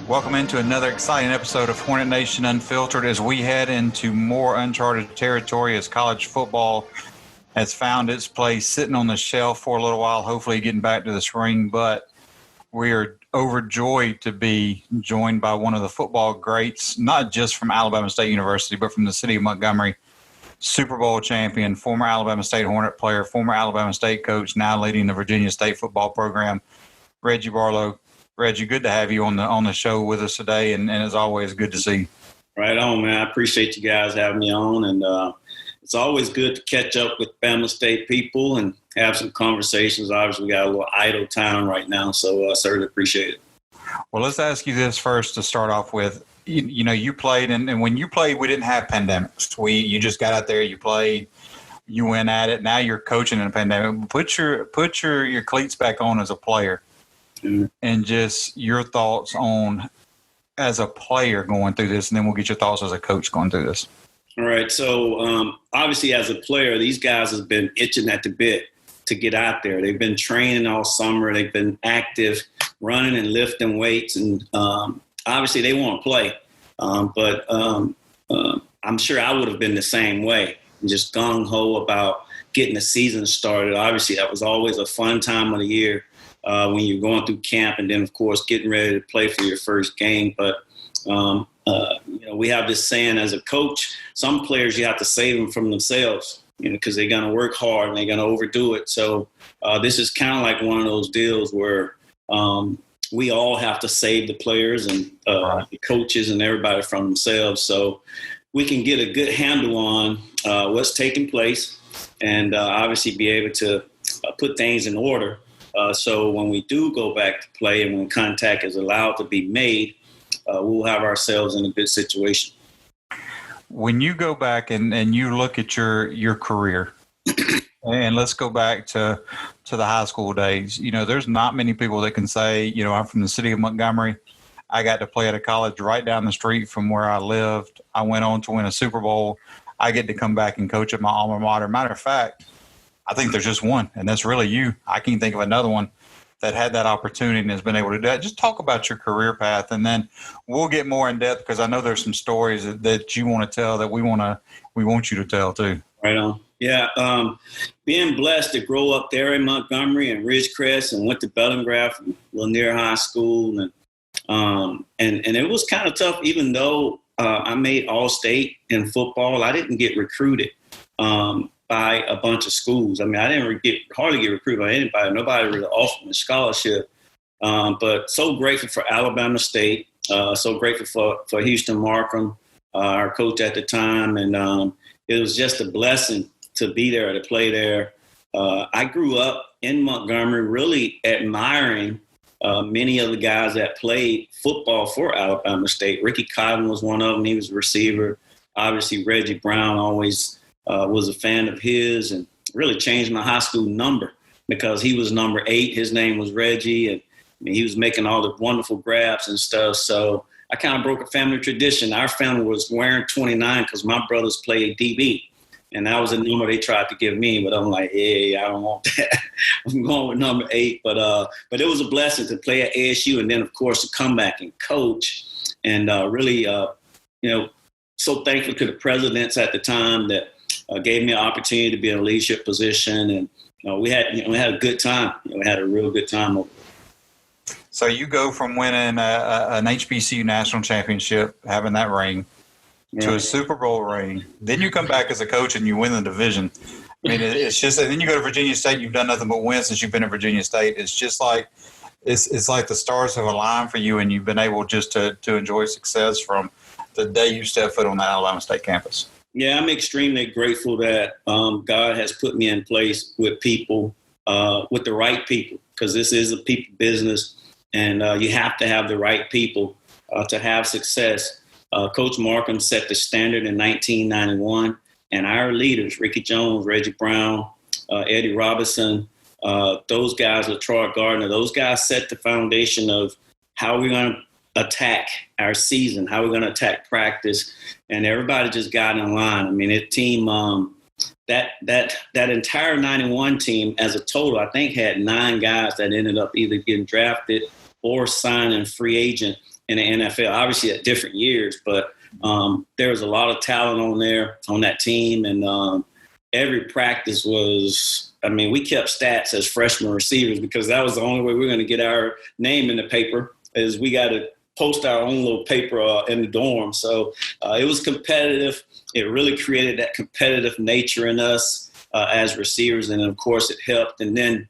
Welcome into another exciting episode of Hornet Nation Unfiltered as we head into more uncharted territory as college football has found its place sitting on the shelf for a little while, hopefully getting back to the spring. But we are overjoyed to be joined by one of the football greats, not just from Alabama State University, but from the city of Montgomery, Super Bowl champion, former Alabama State Hornet player, former Alabama State coach, now leading the Virginia State football program, Reggie Barlow. Reggie, good to have you on the show with us today, and as always, good to see you. Right on, man. I appreciate you guys having me on, and it's always good to catch up with Bama State people and have some conversations. Obviously, we got a little idle time right now, so I certainly appreciate it. Well, let's ask you this first to start off with. You know, you played, and when you played, we didn't have pandemics. You just got out there, you played, you went at it. Now you're coaching in a pandemic. Put your cleats back on as a player. Mm-hmm. And just your thoughts on as a player going through this, and then we'll get your thoughts as a coach going through this. All right. So obviously as a player, these guys have been itching at the bit to get out there. They've been training all summer. They've been active, running and lifting weights. And obviously they want to play. But I'm sure I would have been the same way, just gung-ho about getting the season started. Obviously that was always a fun time of the year. When you're going through camp and then, of course, getting ready to play for your first game. But, we have this saying as a coach, some players you have to save them from themselves, because they're going to work hard and they're going to overdo it. So this is kind of like one of those deals where we all have to save the players and the coaches and everybody from themselves so we can get a good handle on what's taking place and obviously be able to put things in order. So when we do go back to play and when contact is allowed to be made, we'll have ourselves in a good situation. When you go back and you look at your career, and let's go back to the high school days, there's not many people that can say, I'm from the city of Montgomery. I got to play at a college right down the street from where I lived. I went on to win a Super Bowl. I get to come back and coach at my alma mater. Matter of fact, I think there's just one, and that's really you. I can't think of another one that had that opportunity and has been able to do that. Just talk about your career path, and then we'll get more in depth because I know there's some stories that you want to tell that we want you to tell too. Right on. Yeah, being blessed to grow up there in Montgomery and Ridgecrest, and went to Bellingraph and Lanier High School, and it was kind of tough. Even though I made All-State in football, I didn't get recruited. By a bunch of schools. I mean, I didn't hardly get recruited by anybody. Nobody really offered me a scholarship. But so grateful for Alabama State. So grateful for Houston Markham, our coach at the time. And it was just a blessing to be there, to play there. I grew up in Montgomery really admiring many of the guys that played football for Alabama State. Ricky Cotton was one of them. He was a receiver. Obviously, Reggie Brown always was a fan of his and really changed my high school number because he was number 8. His name was Reggie, and he was making all the wonderful grabs and stuff. So I kind of broke a family tradition. Our family was wearing 29 because my brothers played DB, and that was the number they tried to give me. But I'm like, hey, I don't want that. I'm going with number 8. But it was a blessing to play at ASU and then, of course, to come back and coach and really, so thankful to the presidents at the time that gave me an opportunity to be in a leadership position, and we had a good time. We had a real good time. So you go from winning an HBCU national championship, having that ring, to a Super Bowl ring. Then you come back as a coach and you win the division. I mean, it's just, and then you go to Virginia State. You've done nothing but win since you've been at Virginia State. It's just like it's like the stars have aligned for you, and you've been able just to enjoy success from the day you step foot on that Alabama State campus. Yeah, I'm extremely grateful that God has put me in place with people, with the right people, because this is a people business, and you have to have the right people to have success. Coach Markham set the standard in 1991, and our leaders, Ricky Jones, Reggie Brown, Eddie Robinson, those guys, LaTroy Gardner, those guys set the foundation of how we're going to attack our season, how we're going to attack practice, and everybody just got in line. I mean, that entire 91 team as a total, I think, had 9 guys that ended up either getting drafted or signing free agent in the NFL, obviously at different years, but there was a lot of talent on that team. And every practice was, we kept stats as freshman receivers because that was the only way we were going to get our name in the paper is we got to post our own little paper in the dorm. So it was competitive. It really created that competitive nature in us as receivers. And of course it helped. And then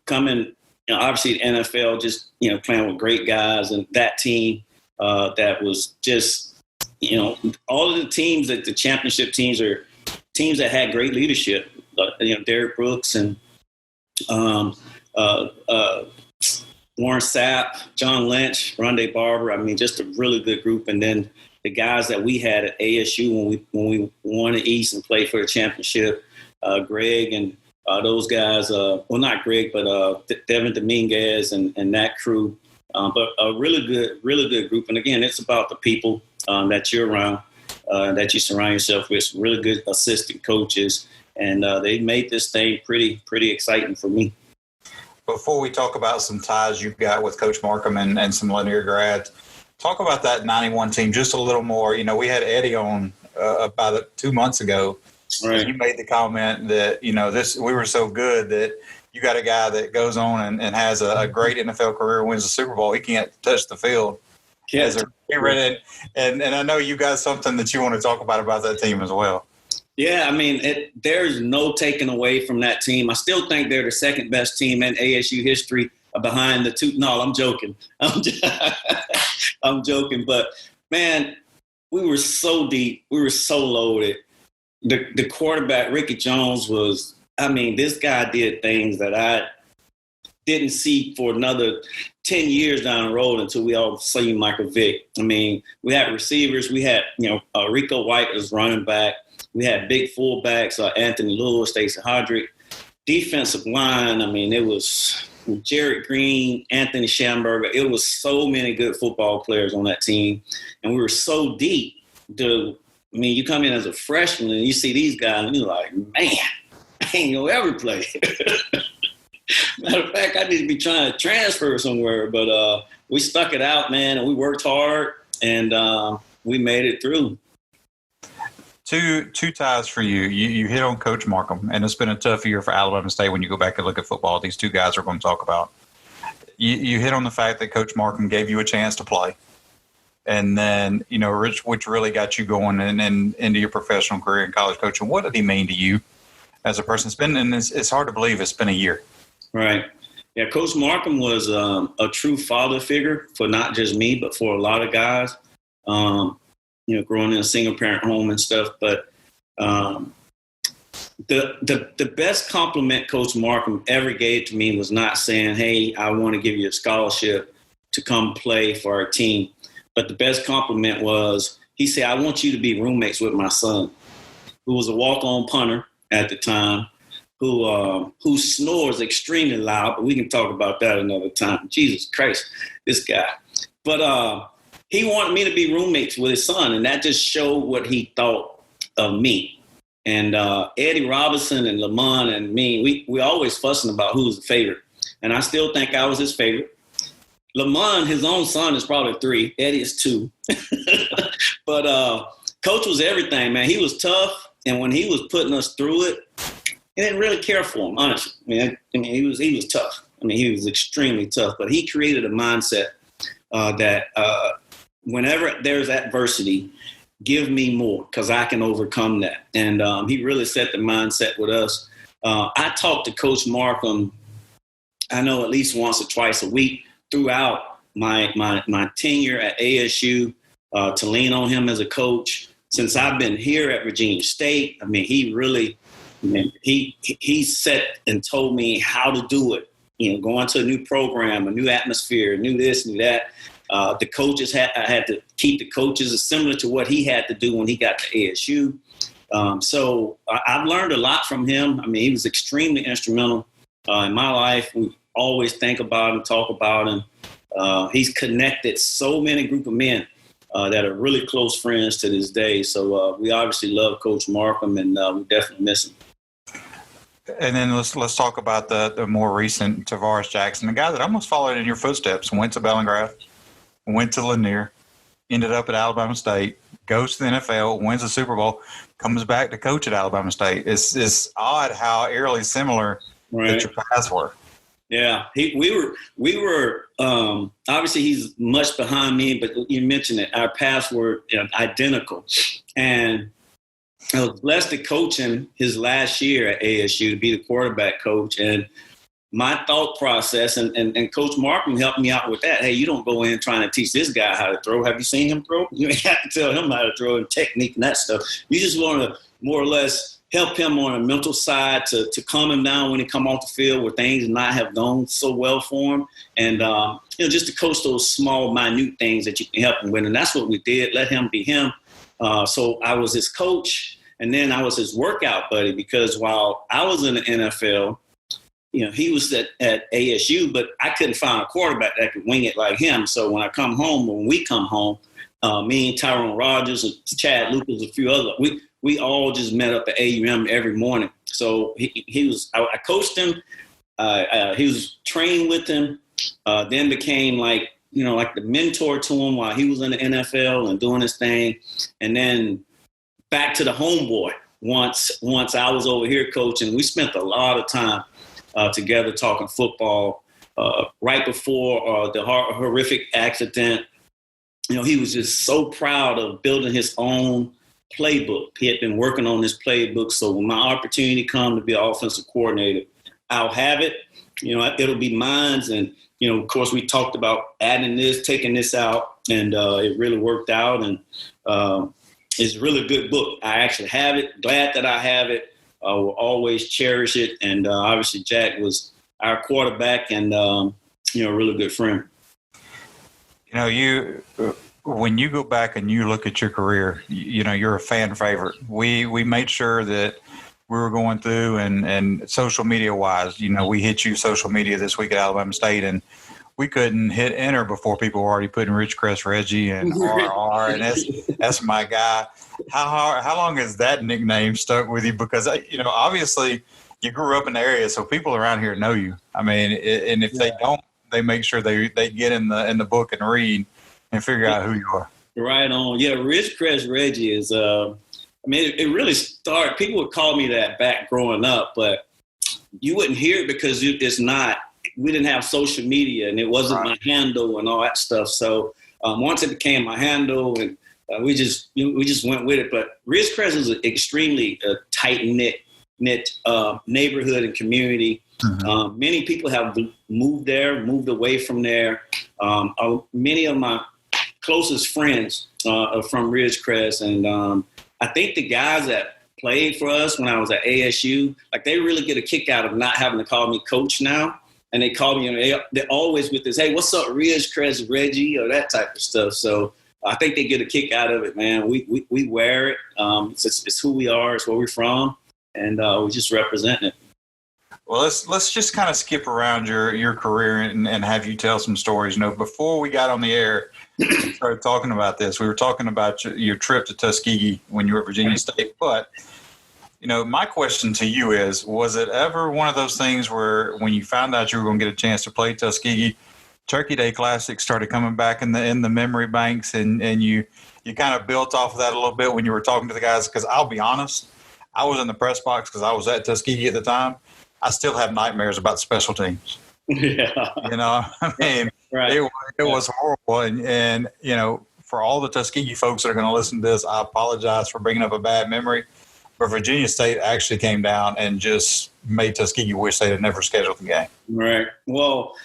coming, obviously the NFL, just, playing with great guys and that team that was just, all of the teams that the championship teams are teams that had great leadership, Derek Brooks and Warren Sapp, John Lynch, Rondé Barber. Just a really good group. And then the guys that we had at ASU when we won the East and played for the championship, Greg and those guys, not Greg, but Devin Dominguez and that crew. But a really good group. And again, it's about the people that you're around, that you surround yourself with. Some really good assistant coaches. And they made this thing pretty exciting for me. Before we talk about some ties you've got with Coach Markham and some Lanier grads, talk about that 91 team just a little more. We had Eddie on about 2 months ago. Right. He made the comment that, we were so good that you got a guy that goes on and has a great NFL career, wins the Super Bowl. He can't touch the field. Yes. And I know you got something that you want to talk about that team as well. Yeah, there's no taking away from that team. I still think they're the second best team in ASU history behind the two. No, I'm joking. I'm joking. But, man, we were so deep. We were so loaded. The quarterback, Ricky Jones, was – this guy did things that I didn't see for another 10 years down the road until we all seen Michael Vick. We had receivers. We had, Rico White as running back. We had big fullbacks, Anthony Lewis, Stacey Hodrick. Defensive line, it was Jared Green, Anthony Schamberger. It was so many good football players on that team. And we were so deep. You come in as a freshman and you see these guys and you're like, man, I ain't going to ever play. Matter of fact, I need to be trying to transfer somewhere. But we stuck it out, man, and we worked hard, and we made it through. Two ties for you. You hit on Coach Markham, and it's been a tough year for Alabama State when you go back and look at football. These two guys are going to talk about. You hit on the fact that Coach Markham gave you a chance to play. And then, which really got you going and into your professional career in college coaching. What did he mean to you as a person? It's hard to believe it's been a year. Right. Yeah, Coach Markham was a true father figure for not just me, but for a lot of guys, growing in a single-parent home and stuff. But the best compliment Coach Markham ever gave to me was not saying, hey, I want to give you a scholarship to come play for our team. But the best compliment was he said, I want you to be roommates with my son, who was a walk-on punter at the time, who snores extremely loud, but we can talk about that another time. Jesus Christ, this guy. But he wanted me to be roommates with his son, and that just showed what he thought of me. And Eddie Robinson and Lamont and me, we always fussing about who's the favorite. And I still think I was his favorite. Lamont, his own son, is probably 3. Eddie is 2. But Coach was everything, man. He was tough, and when he was putting us through it, he didn't really care for him, honestly. He was tough. He was extremely tough. But he created a mindset that whenever there's adversity, give me more because I can overcome that. And he really set the mindset with us. I talked to Coach Markham, I know, at least once or twice a week throughout my tenure at ASU to lean on him as a coach. Since I've been here at Virginia State, he really he set and told me how to do it. Going to a new program, a new atmosphere, new this, new that. The coaches I had to keep the coaches similar to what he had to do when he got to ASU. So I've learned a lot from him. He was extremely instrumental in my life. We always think about him, talk about him. He's connected so many group of men that are really close friends to this day. So we obviously love Coach Markham, and we definitely miss him. And then let's talk about the more recent Tavares Jackson, the guy that almost followed in your footsteps, went to Bellingraph, went to Lanier, ended up at Alabama State, goes to the NFL, wins the Super Bowl, comes back to coach at Alabama State. It's odd how eerily similar that your paths were. Yeah, we were. Obviously, he's much behind me, but you mentioned it. Our paths were identical, and I was blessed to coach him his last year at ASU to be the quarterback coach. And my thought process, and Coach Markham helped me out with that. Hey, you don't go in trying to teach this guy how to throw. Have you seen him throw? You ain't have to tell him how to throw and technique and that stuff. You just want to more or less help him on a mental side to calm him down when he come off the field where things not have gone so well for him. And, just to coach those small, minute things that you can help him with. And that's what we did. Let him be him. So I was his coach, and then I was his workout buddy, because while I was in the NFL, he was at ASU, but I couldn't find a quarterback that could wing it like him. So when we come home, me and Tyrone Rogers and Chad Lucas, a few other, we all just met up at AUM every morning. So I coached him. He was trained with him, then became like the mentor to him while he was in the NFL and doing his thing. And then back to the homeboy once I was over here coaching. We spent a lot of time together talking football. Right before the horrific accident, he was just so proud of building his own playbook. He had been working on this playbook. So when my opportunity comes to be an offensive coordinator, I'll have it. It'll be mine. And, of course, we talked about adding this, taking this out, and it really worked out. And it's a really good book. I actually have it. Glad that I have it. I will always cherish it. And obviously Jack was our quarterback and, a really good friend. When you go back and you look at your career, you're a fan favorite. We made sure that we were going through and social media wise, we hit you social media this week at Alabama State, and we couldn't hit enter before people were already putting Ridgecrest Reggie and RR, and that's my guy. How long has that nickname stuck with you? Because obviously you grew up in the area, so people around here know you. I mean, and if they don't, they make sure they get in the book and read and figure out who you are. Right on. Yeah, Ridgecrest Reggie is, it really started, people would call me that back growing up, but you wouldn't hear it because it's not, we didn't have social media and it wasn't my handle and all that stuff. So once it became my handle, and we just went with it. But Ridgecrest is an extremely tight-knit neighborhood and community. Mm-hmm. Many people have moved away from there. Many of my closest friends are from Ridgecrest, and I think the guys that played for us when I was at ASU, like, they really get a kick out of not having to call me coach now, and they call me. They're always with this, "Hey, what's up, Ridgecrest Reggie?" or that type of stuff. So I think they get a kick out of it, man. We wear it. It's who we are. It's where we're from, and we just represent it. Well, let's just kind of skip around your career and have you tell some stories. Before we got on the air, we started talking about this. We were talking about your trip to Tuskegee when you were at Virginia State. But, my question to you is, was it ever one of those things where when you found out you were going to get a chance to play Tuskegee, Turkey Day Classic started coming back in the memory banks, and you kind of built off of that a little bit when you were talking to the guys? Because I'll be honest, I was in the press box because I was at Tuskegee at the time. I still have nightmares about special teams. Yeah. Right. It was horrible. And, for all the Tuskegee folks that are going to listen to this, I apologize for bringing up a bad memory. But Virginia State actually came down and just made Tuskegee wish they had never scheduled the game. Right. Well,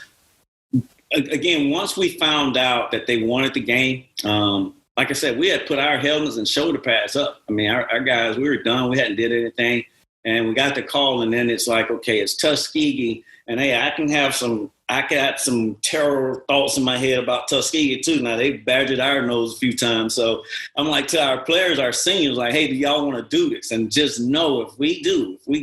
again, once we found out that they wanted the game, like I said, we had put our helmets and shoulder pads up. I mean, our guys, we were done. We hadn't did anything. And we got the call, and then it's like, okay, it's Tuskegee. And, hey, I got some terror thoughts in my head about Tuskegee, too. Now, they've badgered our nose a few times. So I'm like, to our players, our seniors, like, hey, do y'all want to do this? And just know if we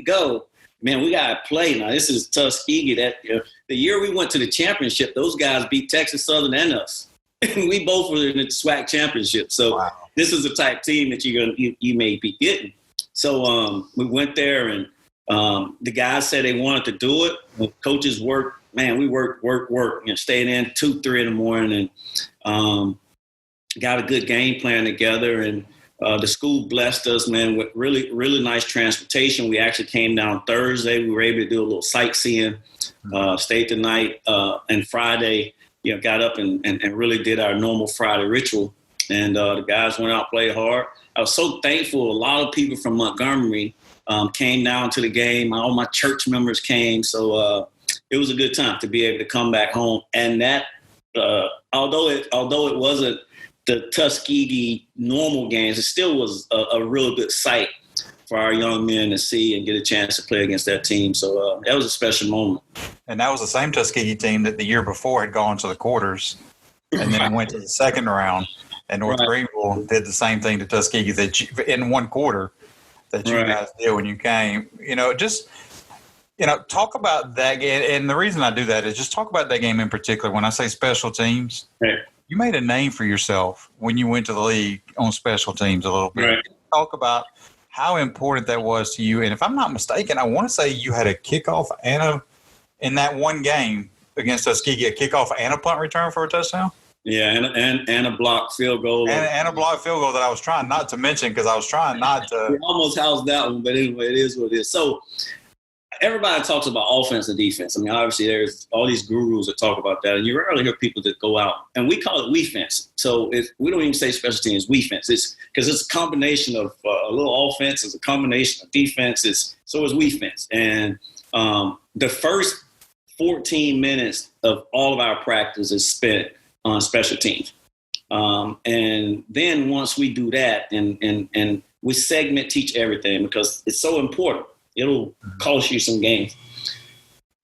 go, man, we got to play. Now, this is Tuskegee. The year we went to the championship, those guys beat Texas Southern and us. And we both were in the SWAC championship. So This is the type team that you may be getting. So we went there, and the guys said they wanted to do it. The coaches worked man, we worked, stayed in 2, 3 in the morning and got a good game plan together. And the school blessed us, man, with really, really nice transportation. We actually came down Thursday. We were able to do a little sightseeing, stayed the night, and Friday, got up and really did our normal Friday ritual. And the guys went out, played hard. I was so thankful. A lot of people from Montgomery came down to the game. All my church members came. So it was a good time to be able to come back home. And that, although it wasn't the Tuskegee normal games, it still was a real good sight for our young men to see and get a chance to play against that team. So that was a special moment. And that was the same Tuskegee team that the year before had gone to the quarters and then went to the second round. And North Greenville did the same thing to Tuskegee in one quarter that you guys did when you came. Talk about that game. And the reason I do that is just talk about that game in particular. When I say special teams, you made a name for yourself when you went to the league on special teams a little bit. Right. Talk about how important that was to you. And if I'm not mistaken, I want to say you had a kickoff in that one game against Tuskegee, a kickoff and a punt return for a touchdown. Yeah, and a blocked field goal. And a blocked field goal that I was trying not to mention because I was trying not to. We almost housed that one, but anyway, it is what it is. So everybody talks about offense and defense. I mean, obviously there's all these gurus that talk about that, and you rarely hear people that go out. And we call it we-fence. So we don't even say special teams, we-fence. It's because it's a combination of a little offense, it's a combination of defense. So it's we-fence. And the first 14 minutes of all of our practice is spent on special teams. And then once we do that and we segment teach everything because it's so important, it'll cost you some games.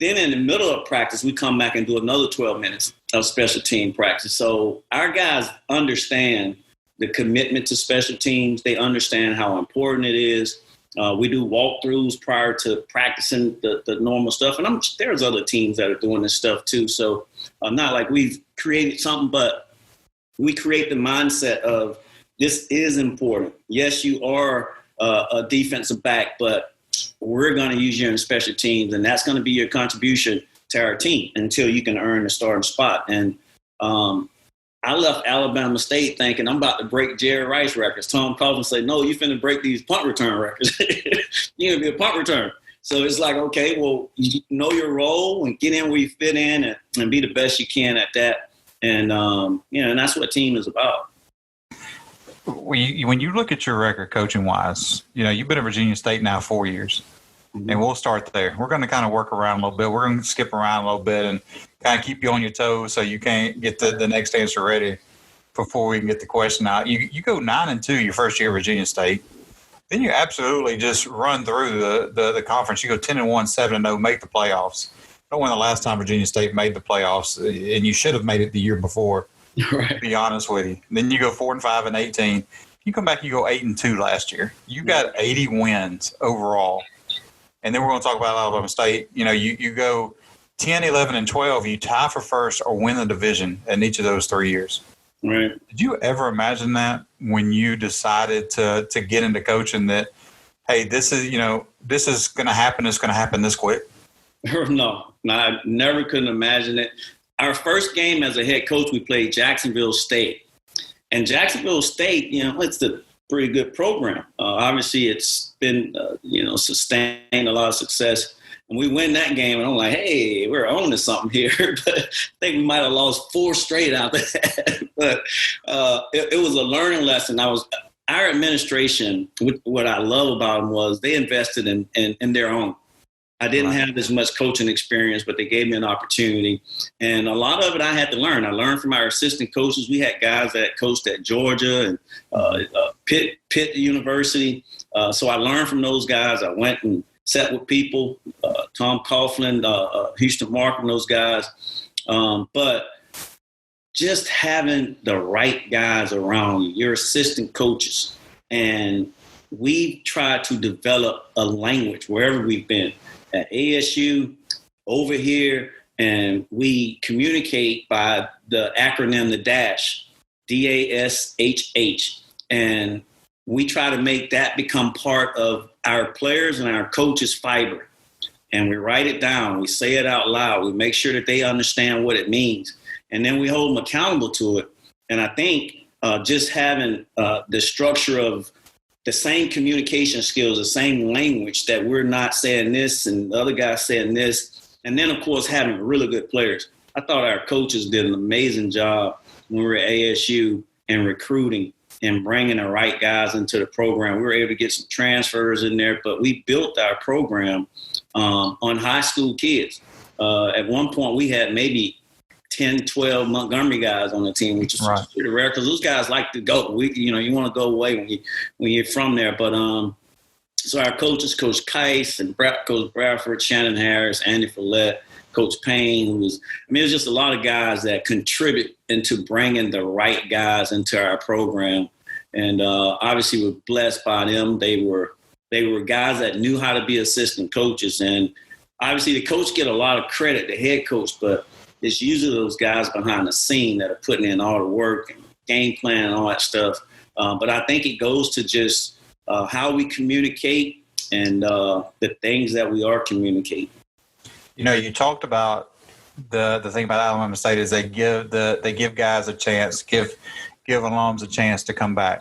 Then in the middle of practice, we come back and do another 12 minutes of special team practice. So our guys understand the commitment to special teams. They understand how important it is. We do walkthroughs prior to practicing the normal stuff. And there's other teams that are doing this stuff too. So not like we've created something, but we create the mindset of this is important. Yes, you are a defensive back, but we're going to use you in special teams, and that's going to be your contribution to our team until you can earn the starting spot. And I left Alabama State thinking I'm about to break Jerry Rice records. Tom Coughlin said, no, you finna break these punt return records. You're going to be a punt return. So it's like, okay, well, you know your role and get in where you fit in and be the best you can at that. And, and that's what team is about. When you look at your record coaching-wise, you've been at Virginia State now 4 years. Mm-hmm. And we'll start there. We're going to kind of work around a little bit. We're going to skip around a little bit and kind of keep you on your toes so you can't get the next answer ready before we can get the question out. You go 9-2 your first year at Virginia State. Then you absolutely just run through the conference. You go 10-1, 7-0, make the playoffs. I don't know when the last time Virginia State made the playoffs, and you should have made it the year before, to be honest with you. Then you go 4-5 and 18. You come back, you go 8-2 last year. You got 80 wins overall. And then we're going to talk about Alabama State. You go 10, 11, and 12. You tie for first or win the division in each of those 3 years. Right. Did you ever imagine that when you decided to get into coaching that, hey, this is going to happen. It's going to happen this quick? No, I never couldn't imagine it. Our first game as a head coach, we played Jacksonville State. And Jacksonville State, it's a pretty good program. Obviously, it's been, sustained a lot of success. And we win that game, and I'm like, hey, we're owning something here. But I think we might have lost 4 straight out of that. But it was a learning lesson. Our administration, what I love about them was they invested in their own. I didn't have as much coaching experience, but they gave me an opportunity. And a lot of it I had to learn. I learned from our assistant coaches. We had guys that coached at Georgia and Pitt University. So I learned from those guys. I went and sat with people, Tom Coughlin, Houston Markham, those guys. But just having the right guys around you, your assistant coaches. And we tried to develop a language wherever we've been. At ASU, over here, and we communicate by the acronym, the DASH, DASHH, and we try to make that become part of our players and our coaches' fiber. and we write it down. We say it out loud. We make sure that they understand what it means. And then we hold them accountable to it. And I think just having the structure of the same communication skills, the same language, that we're not saying this and the other guy saying this. And then, of course, having really good players. I thought our coaches did an amazing job when we were at ASU in recruiting and bringing the right guys into the program. We were able to get some transfers in there, but we built our program on high school kids. At one point, we had maybe 10, 12 Montgomery guys on the team, which is pretty rare because those guys like to go. You want to go away when you're from there. But so our coaches, Coach Keiss and Coach Bradford, Shannon Harris, Andy Follett, Coach Payne, it was just a lot of guys that contribute into bringing the right guys into our program. And obviously we're blessed by them. They were guys that knew how to be assistant coaches. And obviously the coach get a lot of credit, the head coach, but it's usually those guys behind the scene that are putting in all the work and game plan and all that stuff. But I think it goes to just how we communicate and the things that we are communicating. You talked about the thing about Alabama State is they give guys a chance, give alums a chance to come back.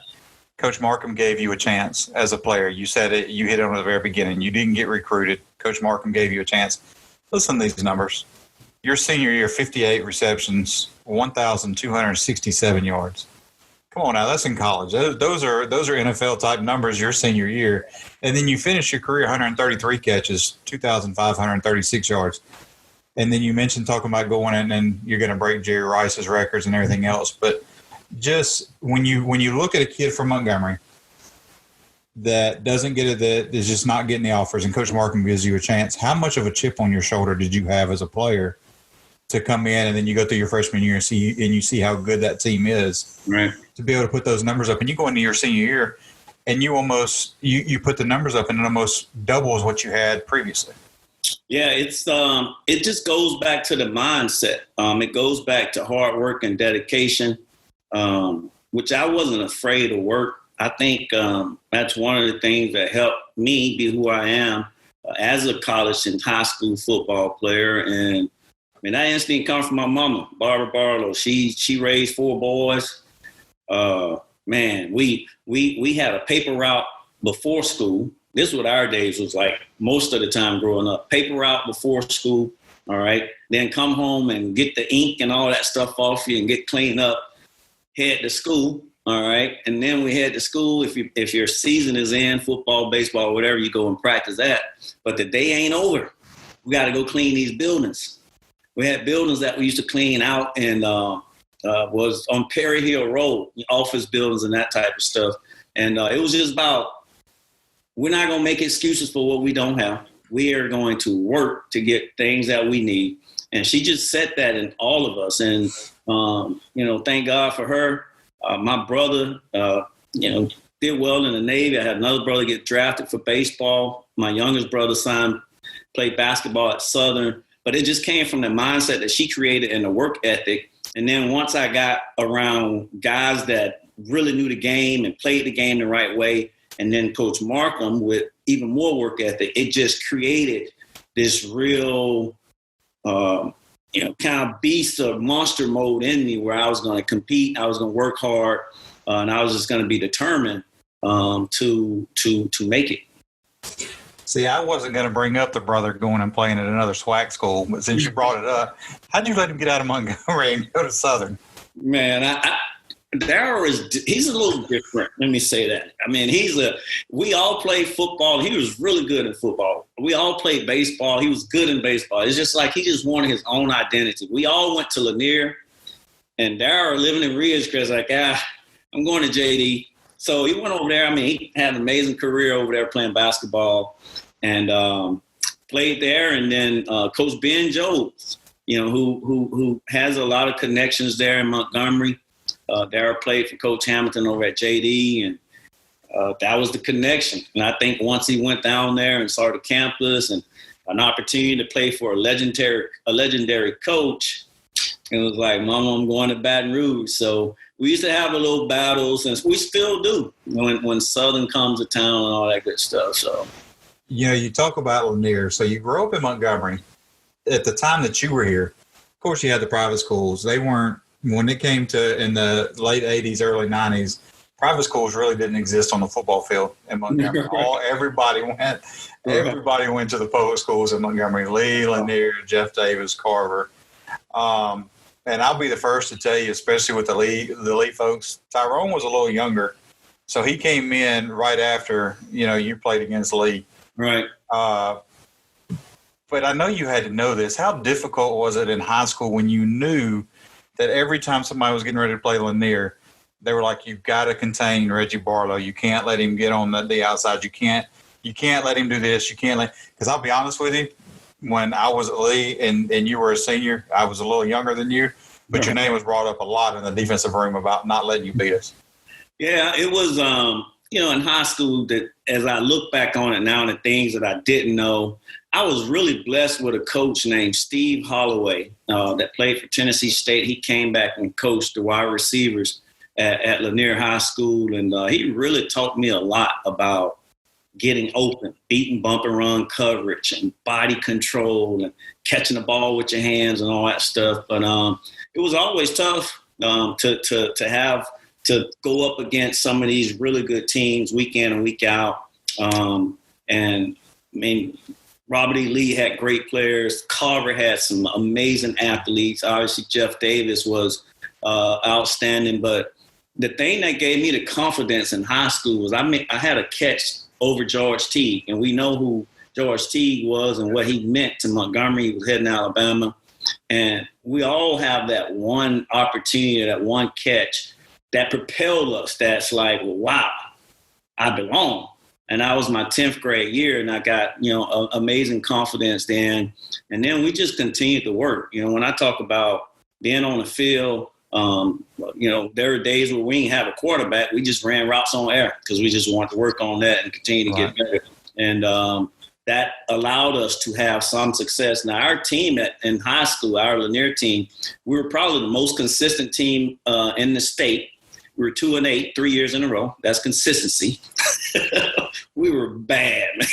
Coach Markham gave you a chance as a player. You said it. You hit it on the very beginning. You didn't get recruited. Coach Markham gave you a chance. Listen to these numbers. Your senior year, 58 receptions, 1,267 yards. Come on now, that's in college. Those are NFL type numbers your senior year, and then you finish your career 133 catches, 2,536 yards, and then you mentioned talking about going in and you're going to break Jerry Rice's records and everything else. But just when you look at a kid from Montgomery that doesn't get it, that is just not getting the offers, and Coach Markham gives you a chance, how much of a chip on your shoulder did you have as a player to come in and then you go through your freshman year and you see how good that team is, right? To be able to put those numbers up, and you go into your senior year and you almost you put the numbers up and it almost doubles what you had previously. Yeah, it's it just goes back to the mindset. It goes back to hard work and dedication, which I wasn't afraid of work. I think that's one of the things that helped me be who I am as a college and high school football player. And I mean, that instinct comes from my mama, Barbara Barlow. She raised 4 boys. Man, we had a paper route before school. This is what our days was like most of the time growing up. Paper route before school, all right? Then come home and get the ink and all that stuff off you and get cleaned up. Head to school, all right? And then we head to school. If your season is in, football, baseball, whatever, you go and practice that. But the day ain't over. We got to go clean these buildings. We had buildings that we used to clean out and was on Perry Hill Road, office buildings and that type of stuff. And it was just about, we're not going to make excuses for what we don't have. We are going to work to get things that we need. And she just set that in all of us. And, thank God for her. My brother, did well in the Navy. I had another brother get drafted for baseball. My youngest brother played basketball at Southern. But it just came from the mindset that she created and the work ethic. And then once I got around guys that really knew the game and played the game the right way, and then Coach Markham with even more work ethic, it just created this real, kind of beast or monster mode in me where I was going to compete, I was going to work hard, and I was just going to be determined to make it. See, I wasn't going to bring up the brother going and playing at another SWAC school, but since you brought it up, how'd you let him get out of Montgomery and go to Southern? Man, he's a little different. Let me say that. I mean, we all played football. He was really good in football. We all played baseball. He was good in baseball. It's just like he just wanted his own identity. We all went to Lanier, and Darryl living in Ridgecrest, like, I'm going to JD. So he went over there. I mean, he had an amazing career over there playing basketball and played there. And then Coach Ben Jones, who has a lot of connections there in Montgomery. Darryl played for Coach Hamilton over at JD, and that was the connection. And I think once he went down there and saw the campus and an opportunity to play for a legendary coach, it was like, Mama, I'm going to Baton Rouge. So we used to have a little battles, and we still do when Southern comes to town and all that good stuff. So, you talk about Lanier. So you grew up in Montgomery. At the time that you were here, of course, you had the private schools. They weren't, when it came to in the late 80s, early 90s, private schools really didn't exist on the football field in Montgomery. Everybody went to the public schools in Montgomery. Lee, Lanier, Jeff Davis, Carver. And I'll be the first to tell you, especially with the Lee folks, Tyrone was a little younger. So he came in right after, you played against Lee. Right. But I know you had to know this. How difficult was it in high school when you knew that every time somebody was getting ready to play Lanier, they were like, you've got to contain Reggie Barlow. You can't let him get on the outside. You can't let him do this. You can't let – because I'll be honest with you, when I was at Lee and you were a senior, I was a little younger than you, but your name was brought up a lot in the defensive room about not letting you beat us. Yeah, it was, in high school that as I look back on it now and the things that I didn't know, I was really blessed with a coach named Steve Holloway that played for Tennessee State. He came back and coached the wide receivers at Lanier High School, and he really taught me a lot about getting open, beating bump and run coverage and body control and catching the ball with your hands and all that stuff. But it was always tough to have to go up against some of these really good teams week in and week out. And I mean, Robert E. Lee had great players. Carver had some amazing athletes. Obviously, Jeff Davis was outstanding. But the thing that gave me the confidence in high school was I had a catch over George Teague. And we know who George Teague was and what he meant to Montgomery. He was heading to Alabama. And we all have that one opportunity, that one catch that propelled us. That's like, well, wow, I belong. And that was my 10th grade year, and I got, amazing confidence then. And then we just continued to work. When I talk about being on the field, there were days where we didn't have a quarterback. We just ran routes on air because we just wanted to work on that and continue to get better. And that allowed us to have some success. Now, our team in high school, our Lanier team, we were probably the most consistent team in the state. We were 2-8, 3 years in a row. That's consistency. We were bad, man.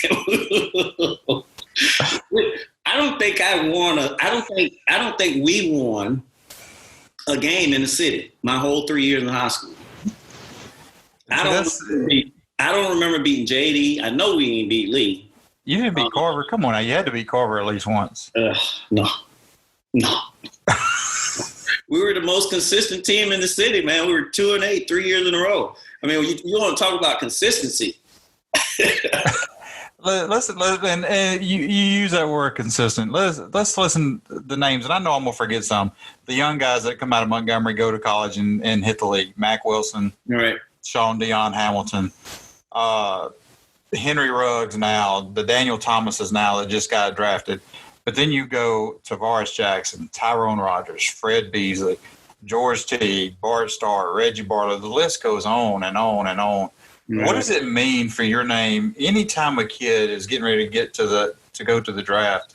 I don't think we won a game in the city my whole 3 years in high school. I don't remember beating JD. I know we didn't beat Lee. You didn't beat Carver. Come on now. You had to beat Carver at least once. No. We were the most consistent team in the city, man. We were 2-8, 3 years in a row. I mean, you want to talk about consistency. And you use that word consistent. Let's listen to the names, and I know I'm gonna forget some. The young guys that come out of Montgomery, go to college and hit the league. Mac Wilson, right? Sean Dion Hamilton, Henry Ruggs now, the Daniel Thomases now that just got drafted. But then you go Tavares Jackson, Tyrone Rogers, Fred Beasley, George Teague, Bart Starr, Reggie Barlow. The list goes on and on and on. What does it mean for your name anytime a kid is getting ready to go to the draft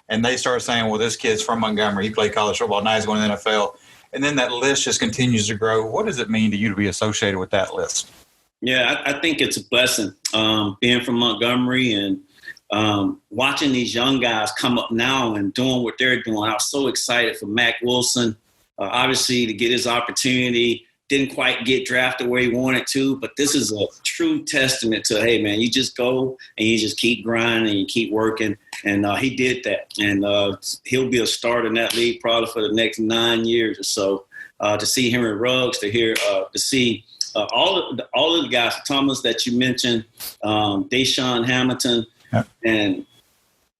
and they start saying, well, this kid's from Montgomery, he played college football, now he's going to the NFL, and then that list just continues to grow? What does it mean to you to be associated with that list? Yeah, I think it's a blessing being from Montgomery and watching these young guys come up now and doing what they're doing. I was so excited for Mac Wilson, obviously, to get his opportunity. Didn't quite get drafted where he wanted to, but this is a true testament to, hey, man, you just go and you just keep grinding and you keep working. And he did that. And he'll be a starter in that league probably for the next 9 years or so. To see Henry Ruggs, to see all of the guys, Thomas that you mentioned, Deshaun Hamilton. Yep. And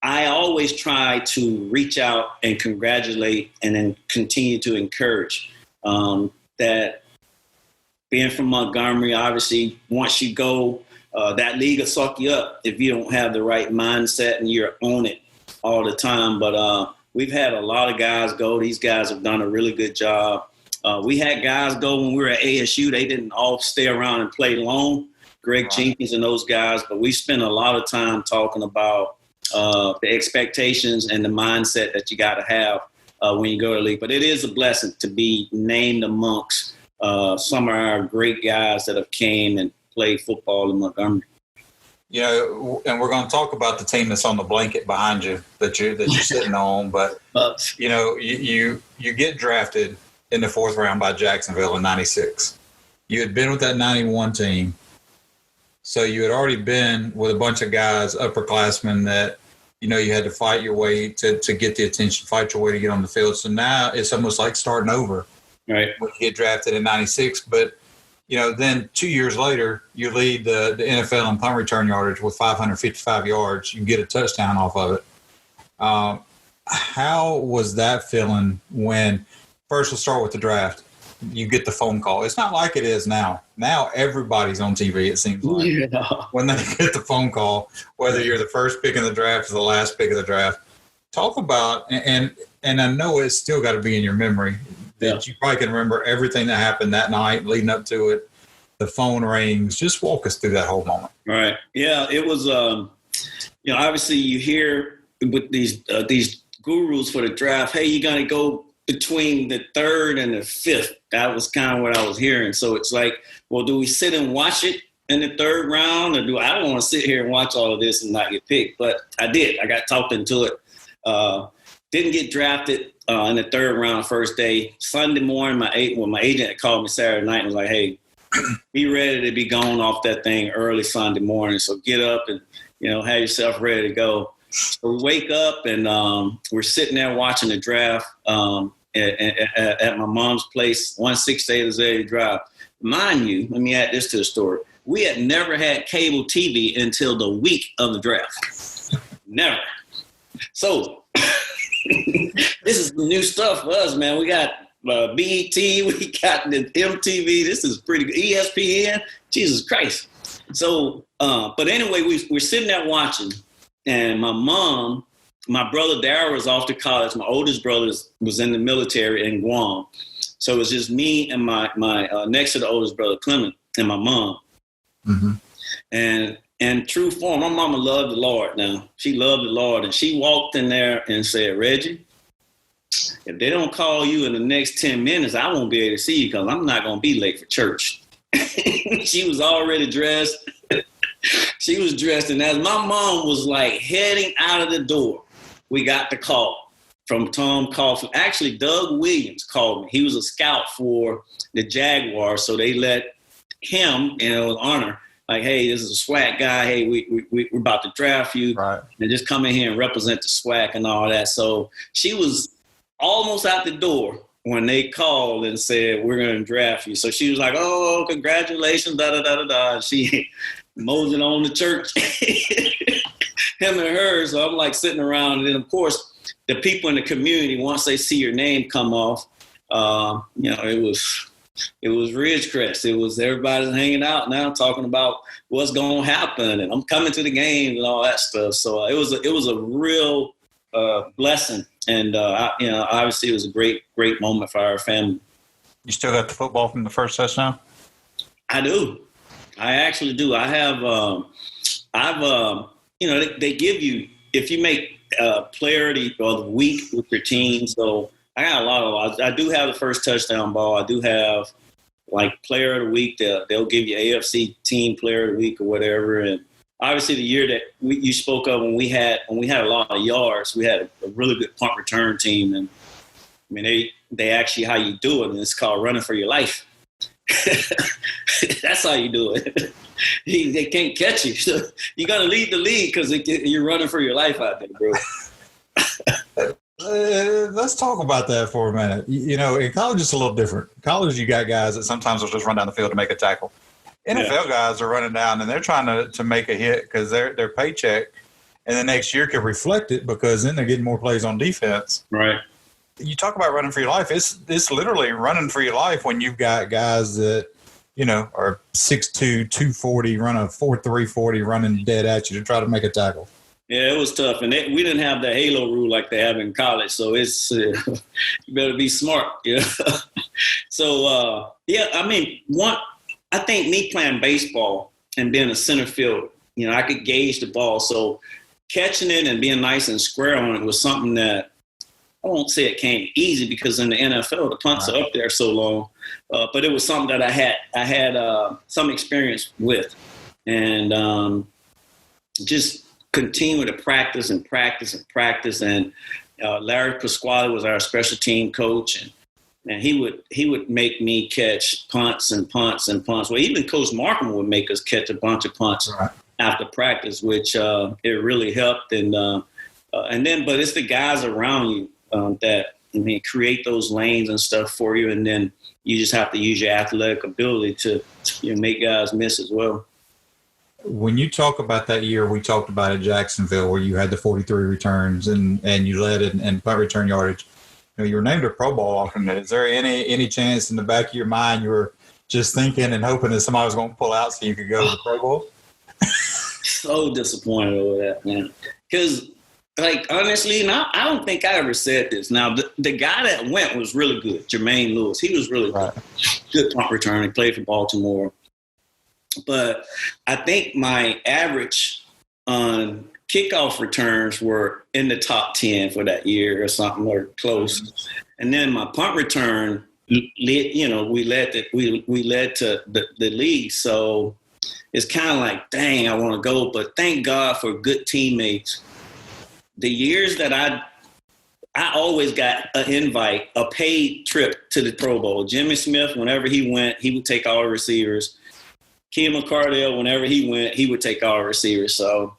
I always try to reach out and congratulate and then continue to encourage that. Being from Montgomery, obviously, once you go, that league will suck you up if you don't have the right mindset and you're on it all the time. But we've had a lot of guys go. These guys have done a really good job. We had guys go when we were at ASU. They didn't all stay around and play long. Greg Jenkins and those guys. But we spent a lot of time talking about the expectations and the mindset that you got to have when you go to the league. But it is a blessing to be named amongst some of our great guys that have came and played football in Montgomery. You know, and we're going to talk about the team that's on the blanket behind you that you're sitting on. But you know, you get drafted in the 4th round by Jacksonville in '96. You had been with that '91 team, so you had already been with a bunch of guys, upperclassmen that you know you had to fight your way to get the attention, fight your way to get on the field. So now it's almost like starting over. Right. When you get drafted in '96, but you know, then 2 years later, you lead the NFL in punt return yardage with 555 yards. You get a touchdown off of it. How was that feeling when, first we'll start with the draft, you get the phone call? It's not like it is now. Now everybody's on TV, it seems like. Yeah. When they get the phone call, whether you're the first pick in the draft or the last pick of the draft. Talk about, and I know it's still got to be in your memory, that you probably can remember everything that happened that night leading up to it. The phone rings. Just walk us through that whole moment. Right. Yeah, it was. You know, obviously you hear with these gurus for the draft, hey, you're gonna go between the 3rd and the 5th. That was kind of what I was hearing. So it's like, well, do we sit and watch it in the 3rd round, or I don't want to sit here and watch all of this and not get picked? But I did. I got talked into it. Didn't get drafted in the 3rd round first day. Sunday morning, my agent had called me Saturday night and was like, hey, be ready to be gone off that thing early Sunday morning. So get up and, you know, have yourself ready to go. So we wake up and we're sitting there watching the draft at my mom's place, 168 Azalea Drive. Mind you, let me add this to the story. We had never had cable TV until the week of the draft. Never. So this is new stuff for us, man. We got BET, we got the MTV. This is pretty good. ESPN, Jesus Christ. So, but anyway, we're sitting there watching, and my brother Darryl was off to college. My oldest brother was in the military in Guam. So it was just me and my next to the oldest brother, Clement, and my mom. Mm-hmm. And true form, my mama loved the Lord now. She loved the Lord. And she walked in there and said, Reggie, if they don't call you in the next 10 minutes, I won't be able to see you because I'm not going to be late for church. She was already dressed. She was dressed. And as my mom was like heading out of the door, we got the call from Tom Coughlin. Actually, Doug Williams called me. He was a scout for the Jaguars. So they let him, and it was honor, like, hey, this is a SWAC guy. Hey, we're about to draft you. Right. And just come in here and represent the SWAC and all that. So she was almost out the door when they called and said, we're going to draft you. So she was like, oh, congratulations, da-da-da-da-da. She moseyed on to church, him and her. So I'm like sitting around. And then, of course, the people in the community, once they see your name come off, you know, it was Ridgecrest. It was everybody's hanging out now talking about what's going to happen. And I'm coming to the game and all that stuff. So it was a real blessing. And, you know, obviously it was a great moment for our family. You still got the football from the first touchdown? I do. I actually do. I have, you know, they give you, if you make player of the week with your team. So I got a lot of, I do have the first touchdown ball. I do have like player of the week. They'll give you AFC team player of the week or whatever. And obviously the year that you spoke of when we had a lot of yards, we had a really good punt return team. And I mean, they ask you how you do it, and it's called running for your life. That's how you do it. They can't catch you. So you got to lead the league because you're running for your life out there, bro. Let's talk about that for a minute. You know, in college, it's a little different. In college, you got guys that sometimes will just run down the field to make a tackle. NFL guys are running down and they're trying to make a hit because their paycheck and the next year could reflect it because then they're getting more plays on defense. Right. You talk about running for your life. It's literally running for your life when you've got guys that, you know, are 6'2", 240, run a 4.3 40 running dead at you to try to make a tackle. Yeah, it was tough. And we didn't have the halo rule like they have in college. So it's you better be smart. Yeah. So, I mean, I think me playing baseball and being a center fielder, you know, I could gauge the ball. So catching it and being nice and square on it was something that I won't say it came easy because in the NFL, the punts are up there so long. But it was something that I had some experience with. And just continue to practice and practice and practice. And Larry Pasquale was our special team coach, and he would make me catch punts and punts and punts. Well, even Coach Markham would make us catch a bunch of punts after practice, which it really helped. And then, but it's the guys around you that create those lanes and stuff for you, and then you just have to use your athletic ability to make guys miss as well. When you talk about that year we talked about at Jacksonville, where you had the 43 returns and you led in punt return yardage, you were named a Pro Bowl alternate. Is there any chance in the back of your mind you were just thinking and hoping that somebody was going to pull out so you could go to the Pro Bowl? So disappointed over that, man. Because, honestly, now I don't think I ever said this. Now, the guy that went was really good, Jermaine Lewis. He was really good punt return. He played for Baltimore. But I think my average on kickoff returns were in the top 10 for that year or something, or close. And then my punt return, we led to the league. So it's kind of like, dang, I want to go. But thank God for good teammates. The years that I always got an invite, a paid trip to the Pro Bowl. Jimmy Smith, whenever he went, he would take all the receivers. Kim McCardell, whenever he went, he would take our receivers. So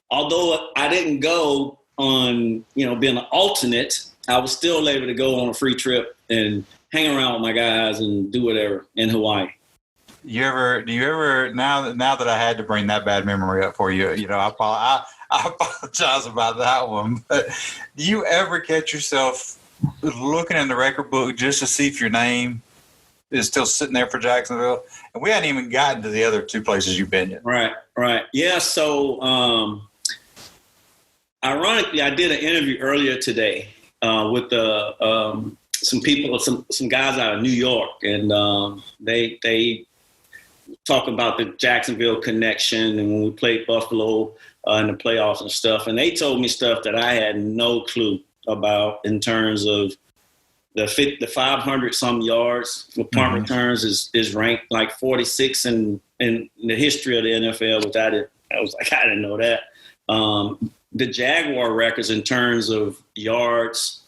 although I didn't go on, being an alternate, I was still able to go on a free trip and hang around with my guys and do whatever in Hawaii. Do you ever now that I had to bring that bad memory up for you, I apologize about that one, but do you ever catch yourself looking in the record book just to see if your name is still sitting there for Jacksonville? And we hadn't even gotten to the other two places you've been yet. Right. Yeah, so ironically, I did an interview earlier today with some people, some guys out of New York, and they talk about the Jacksonville connection and when we played Buffalo in the playoffs and stuff. And they told me stuff that I had no clue about in terms of the 500 some yards for punt returns is ranked like 46 in the history of the NFL, which I didn't know that. The Jaguar records in terms of yards,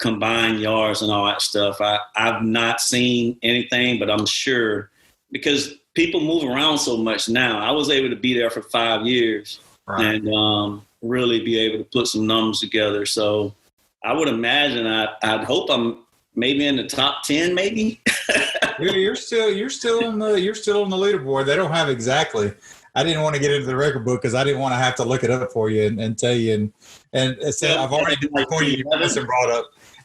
combined yards and all that stuff, I've not seen anything, but I'm sure because people move around so much now. I was able to be there for 5 years and really be able to put some numbers together. So I would imagine I'd hope I'm maybe in the top 10, maybe. You're still on the leaderboard. They don't have exactly. I didn't want to get into the record book because I didn't want to have to look it up for you and tell you. And so I've already disappointed you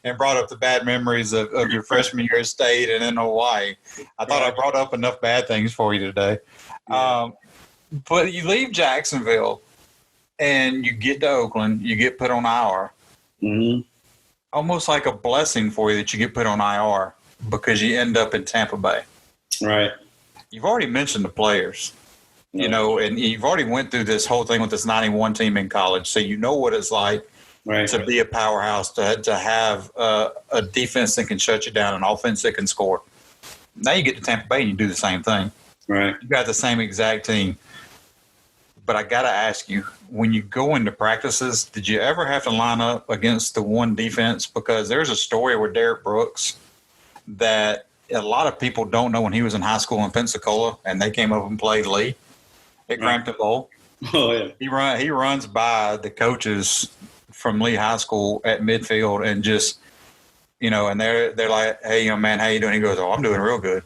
and brought up the bad memories of your freshman year at State and in Hawaii. I thought I brought up enough bad things for you today. Yeah. But you leave Jacksonville and you get to Oakland. You get put on IR. Mm-hmm. Almost like a blessing for you that you get put on IR because you end up in Tampa Bay. Right. You've already mentioned the players, and you've already went through this whole thing with this 91 team in college. So you know what it's like to be a powerhouse, to have a defense that can shut you down, an offense that can score. Now you get to Tampa Bay and you do the same thing. Right. You got the same exact team. But I got to ask you, when you go into practices, did you ever have to line up against the one defense? Because there's a story with Derek Brooks that a lot of people don't know when he was in high school in Pensacola and they came up and played Lee at Crampton Bowl. Oh, yeah. He runs by the coaches from Lee High School at midfield and just, and they're like, hey, young man, how you doing? He goes, oh, I'm doing real good.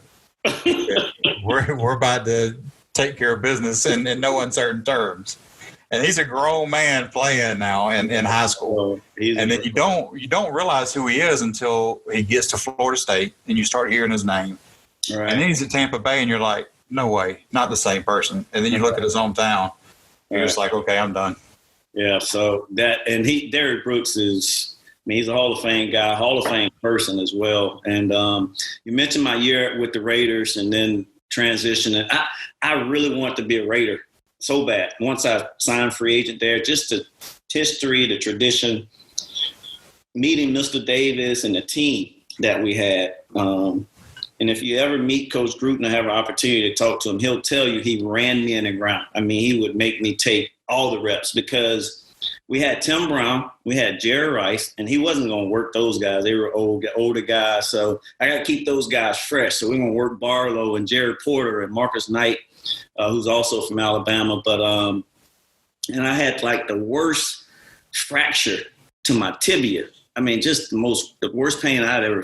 We're about to take care of business in no uncertain terms. And he's a grown man playing now in high school. And then you don't realize who he is until he gets to Florida State and you start hearing his name. Right. And then he's at Tampa Bay and you're like, no way, not the same person. And then you look at his hometown, you're just like, okay, I'm done. Yeah, so Derek Brooks he's a Hall of Fame guy, Hall of Fame person as well. And you mentioned my year with the Raiders and then transitioning. I really want to be a Raider so bad. Once I signed free agent there, just the history, the tradition, meeting Mr. Davis and the team that we had. And And if you ever meet Coach Gruden or have an opportunity to talk to him, he'll tell you he ran me in the ground. I mean, he would make me take all the reps because we had Tim Brown, we had Jerry Rice, and he wasn't going to work those guys. They were older guys. So I got to keep those guys fresh. So we're going to work Barlow and Jerry Porter and Marcus Knight, who's also from Alabama. But and I had like the worst fracture to my tibia. I mean, just the worst pain I'd ever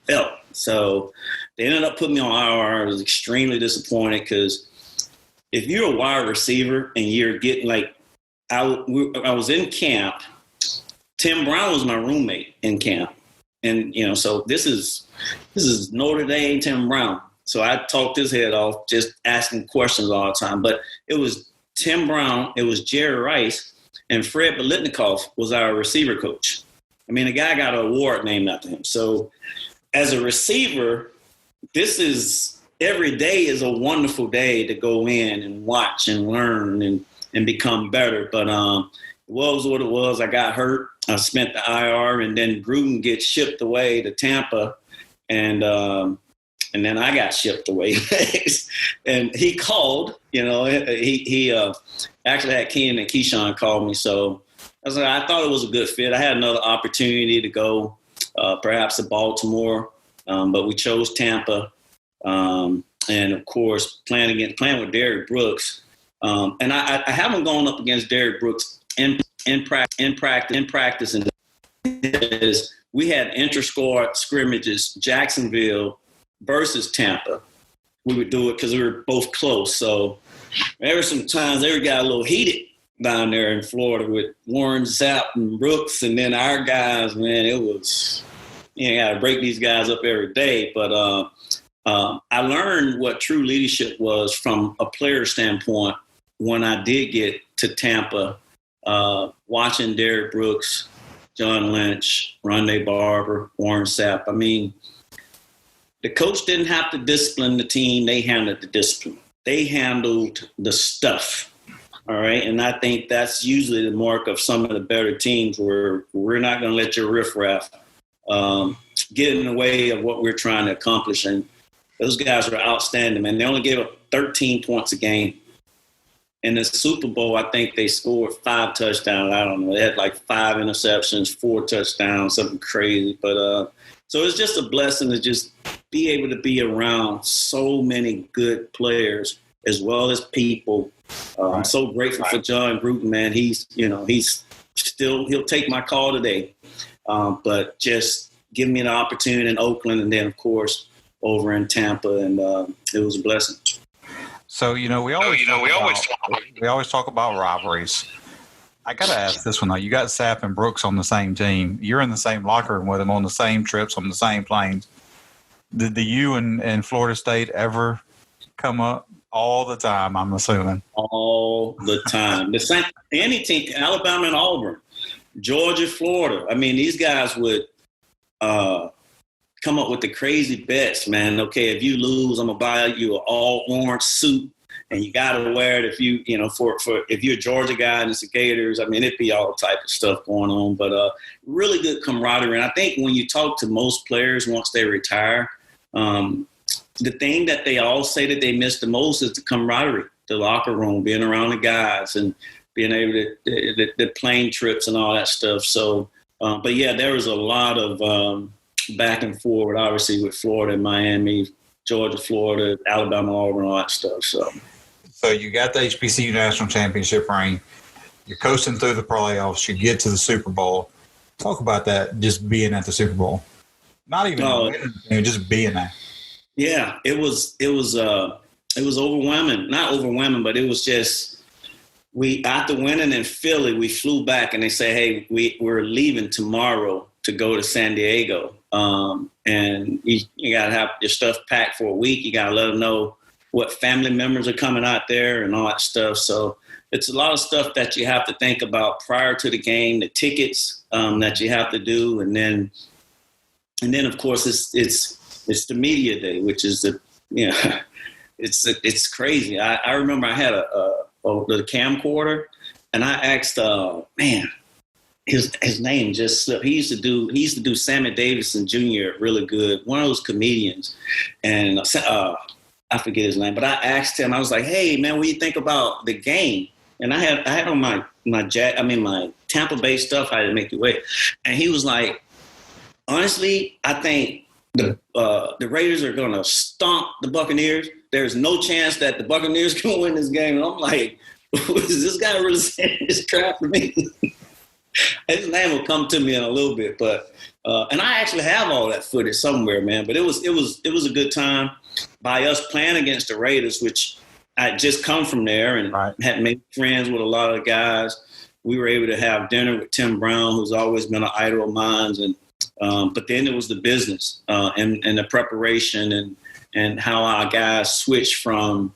felt. So they ended up putting me on IR. I was extremely disappointed because if you're a wide receiver and you're getting like, I was in camp. Tim Brown was my roommate in camp. And, you know, so this is Notre Dame Tim Brown. So I talked his head off just asking questions all the time. But it was Tim Brown, it was Jerry Rice, and Fred Biletnikoff was our receiver coach. I mean, the guy got an award named after him. So as a receiver, every day is a wonderful day to go in and watch and learn and become better. But it was what it was. I got hurt. I spent the IR, and then Gruden gets shipped away to Tampa, and then I got shipped away. And he called, you know, he actually had Keenan and Keyshawn call me. So I thought it was a good fit. I had another opportunity to go perhaps to Baltimore, but we chose Tampa. And, of course, playing with Derrick Brooks. And I haven't gone up against Derrick Brooks in practice. And we had inter-squad scrimmages, Jacksonville versus Tampa. We would do it because we were both close. So there were some times they got a little heated down there in Florida with Warren Sapp and Brooks. And then our guys, man, it was, you got to break these guys up every day. But I learned what true leadership was from a player standpoint when I did get to Tampa, watching Derrick Brooks, John Lynch, Rondé Barber, Warren Sapp. I mean, the coach didn't have to discipline the team. They handled the discipline. They handled the stuff. All right. And I think that's usually the mark of some of the better teams where we're not going to let your riffraff get in the way of what we're trying to accomplish. And those guys were outstanding, man. They only gave up 13 points a game. In the Super Bowl, I think they scored 5 touchdowns. I don't know. They had like 5 interceptions, 4 touchdowns, something crazy. But so it's just a blessing to just be able to be around so many good players as well as people. I'm so grateful for John Gruden, man. He's he'll take my call today. But just give me an opportunity in Oakland and then, of course, over in Tampa, and it was a blessing. So, we always talk about rivalries. I got to ask this one, though. You got Sapp and Brooks on the same team. You're in the same locker room with them on the same trips, on the same planes. Did the U and Florida State ever come up? All the time, I'm assuming. All the time. The same, any team, Alabama and Auburn, Georgia, Florida. I mean, these guys would come up with the crazy bets, man. Okay, if you lose, I'm gonna buy you an all orange suit, and you gotta wear it if for if you're a Georgia guy and it's the Gators. I mean, it'd be all type of stuff going on, but really good camaraderie. And I think when you talk to most players once they retire, the thing that they all say that they miss the most is the camaraderie, the locker room, being around the guys, and being able to the plane trips and all that stuff. So, but yeah, there was a lot of back and forward, obviously, with Florida and Miami, Georgia, Florida, Alabama, Auburn, all that stuff. So you got the HBCU national championship ring. You're coasting through the playoffs. You get to the Super Bowl. Talk about that, just being at the Super Bowl. Not even winning, just being there. Yeah, it was overwhelming. Not overwhelming, but it was just after winning in Philly, we flew back and they say, hey, we're leaving tomorrow to go to San Diego. And you got to have your stuff packed for a week. You got to let them know what family members are coming out there and all that stuff. So it's a lot of stuff that you have to think about prior to the game, the tickets that you have to do. And then of course it's the media day, which is it's crazy. I remember I had the camcorder and I asked, his name just slipped. He used to do Sammy Davidson Jr. really good. One of those comedians, and I forget his name, but I asked him. I was like, "Hey man, what do you think about the game?" And I had on my Tampa Bay stuff. I had to make you wait, and he was like, "Honestly, I think the Raiders are going to stomp the Buccaneers. There's no chance that the Buccaneers can win this game." And I'm like, "Is this guy really saying this crap for me?" His name will come to me in a little bit, but and I actually have all that footage somewhere, man. But it was a good time by us playing against the Raiders, which I just come from there and had made friends with a lot of the guys. We were able to have dinner with Tim Brown, who's always been an idol of mine, and but then it was the business and the preparation and how our guys switched from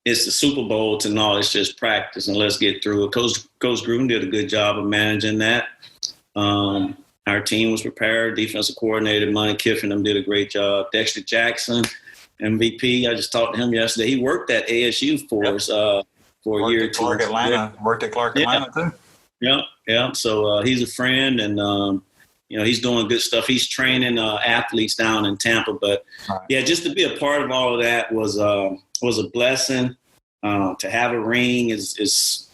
it's the Super Bowl to no, it's just practice and let's get through it. Coach Gruden did a good job of managing that. Our team was prepared. Defensive coordinator Monty Kiffin did a great job. Dexter Jackson, MVP. I just talked to him yesterday. He worked at ASU for us for a year or two. Worked at Clark Atlanta too. Yeah. So he's a friend, and he's doing good stuff. He's training athletes down in Tampa. But just to be a part of all of that was a blessing. To have a ring is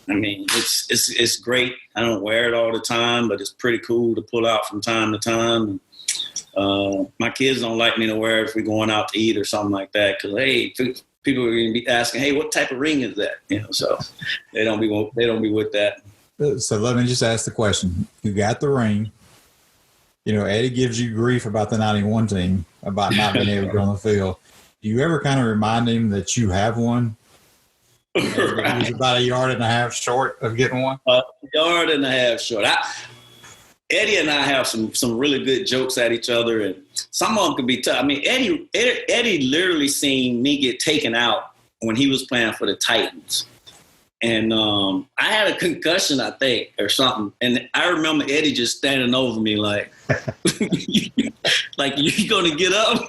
great. I don't wear it all the time, but it's pretty cool to pull out from time to time. My kids don't like me to wear it if we're going out to eat or something like that, because people are going to be asking, "Hey, what type of ring is that?" So they don't be with that. So let me just ask the question: you got the ring. Eddie gives you grief about the '91 team about not being able to go on the field. Do you ever kind of remind him that you have one? Right. He's about a yard and a half short of getting one. A yard and a half short. Eddie and I have some really good jokes at each other, and some of them can be tough. I mean, Eddie literally seen me get taken out when he was playing for the Titans. And I had a concussion, I think, or something. And I remember Eddie just standing over me like, like, you going to get up?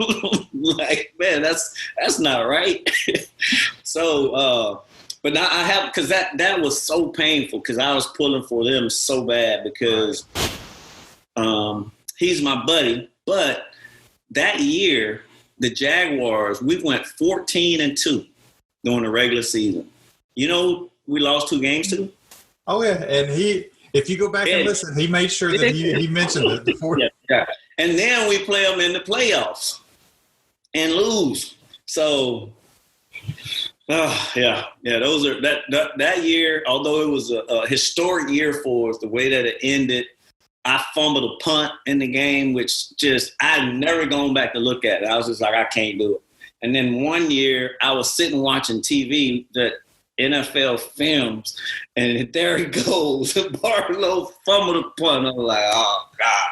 Like, man, that's not right. So, but now I have, because that was so painful, because I was pulling for them so bad, because he's my buddy. But that year, the Jaguars, we went 14-2 during the regular season. We lost 2 games to? Oh, yeah. And if you go back and listen, he made sure that he mentioned it before. Yeah. And then we play them in the playoffs and lose. So, those are that year, although it was a historic year for us, the way that it ended, I fumbled a punt in the game, which I'd never gone back to look at it. I was just like, I can't do it. And then one year I was sitting watching TV that NFL films, and there he goes. Barlow fumbled a punt. I was like, oh, God.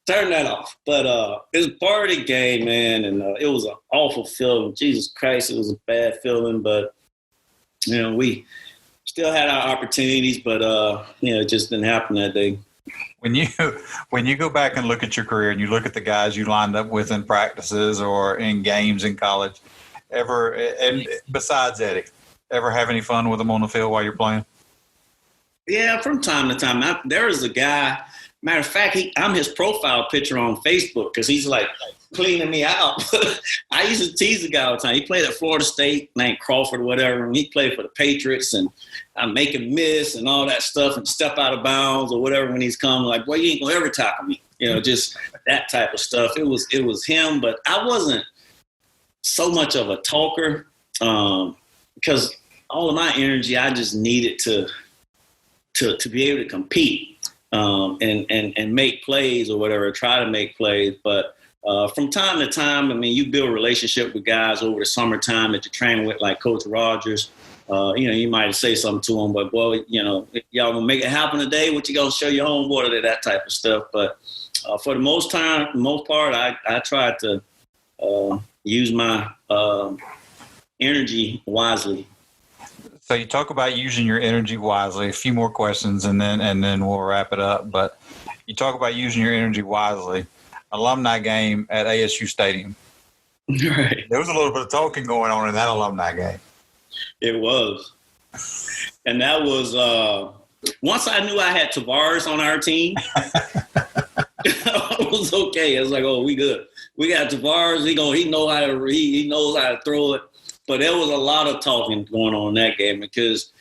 Turn that off. But it was part of the game, man, and it was an awful feeling. Jesus Christ, it was a bad feeling. But, we still had our opportunities, but, it just didn't happen that day. When you go back and look at your career and you look at the guys you lined up with in practices or in games in college, and besides Eddie, ever have any fun with them on the field while you're playing? Yeah, from time to time. There is a guy, matter of fact, I'm his profile picture on Facebook because he's like cleaning me out. I used to tease the guy all the time. He played at Florida State, named Crawford or whatever, and he played for the Patriots, and I make him miss and all that stuff and step out of bounds or whatever when he's coming, like, boy, you ain't going to ever tackle me. Just that type of stuff. It was him, but I wasn't so much of a talker because all of my energy, I just needed to be able to compete and make plays or whatever, try to make plays. But from time to time, I mean, you build a relationship with guys over the summertime that you train with, like Coach Rogers. You might say something to him, but, boy, y'all gonna make it happen today? What you gonna show your homeboy, that type of stuff. But for the most part, I tried to use my energy wisely. So you talk about using your energy wisely. A few more questions, and then we'll wrap it up. But you talk about using your energy wisely. Alumni game at ASU Stadium. Right. There was a little bit of talking going on in that alumni game. It was, and that was once I knew I had Tavares on our team, I was okay. I was like, oh, we good. We got Tavares. He knows how to throw it. But there was a lot of talking going on in that game because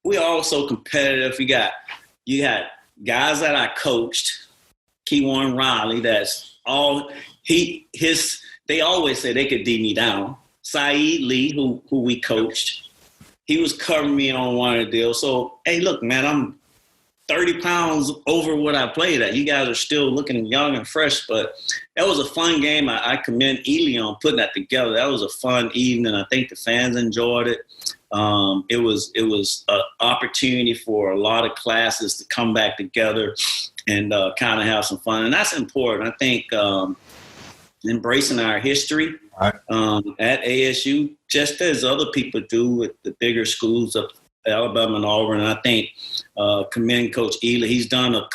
we are all so competitive. You got guys that I coached, Keywan Riley. That's all they always say they could D me down. Saeed Lee, who we coached, he was covering me on one of the deals. So, hey, look, man, I'm 30 pounds over what I played at. You guys are still looking young and fresh, but that was a fun game. I commend Ely on putting that together. That was a fun evening. I think the fans enjoyed it. It was an opportunity for a lot of classes to come back together and kind of have some fun. And that's important. I think embracing our history at ASU, just as other people do with the bigger schools of Alabama and Auburn. And I think commend Coach Ely. He's done a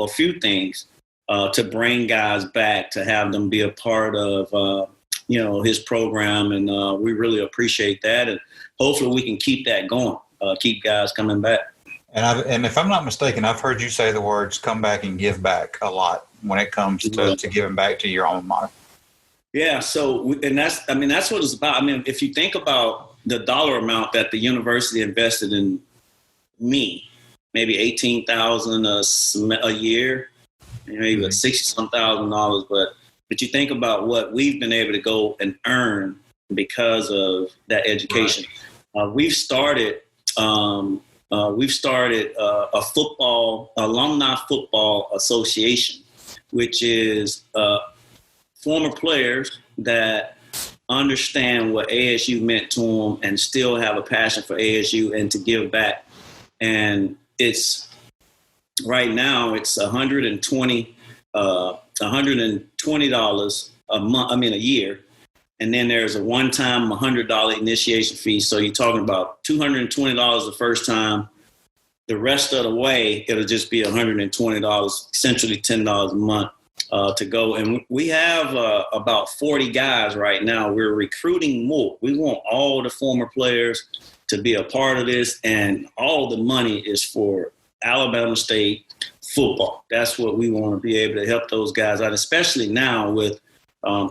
few things to bring guys back, to have them be a part of, his program. And we really appreciate that. And hopefully we can keep that going, keep guys coming back. And if I'm not mistaken, I've heard you say the words "come back and give back" a lot when it comes to giving back to your alma mater. Yeah. So, that's what it's about. I mean, if you think about the dollar amount that the university invested in me, maybe $18,000 a year, maybe like $60-some thousand, but you think about what we've been able to go and earn because of that education. Right. We've started a alumni football association, which is former players that understand what ASU meant to them and still have a passion for ASU and to give back. And it's right now it's $120 a year. And then there's a one-time $100 initiation fee. So you're talking about $220 the first time. The rest of the way, it'll just be $120, essentially $10 a month to go. And we have about 40 guys right now. We're recruiting more. We want all the former players to be a part of this, and all the money is for Alabama State football. That's what we want to be able to help those guys out, especially now with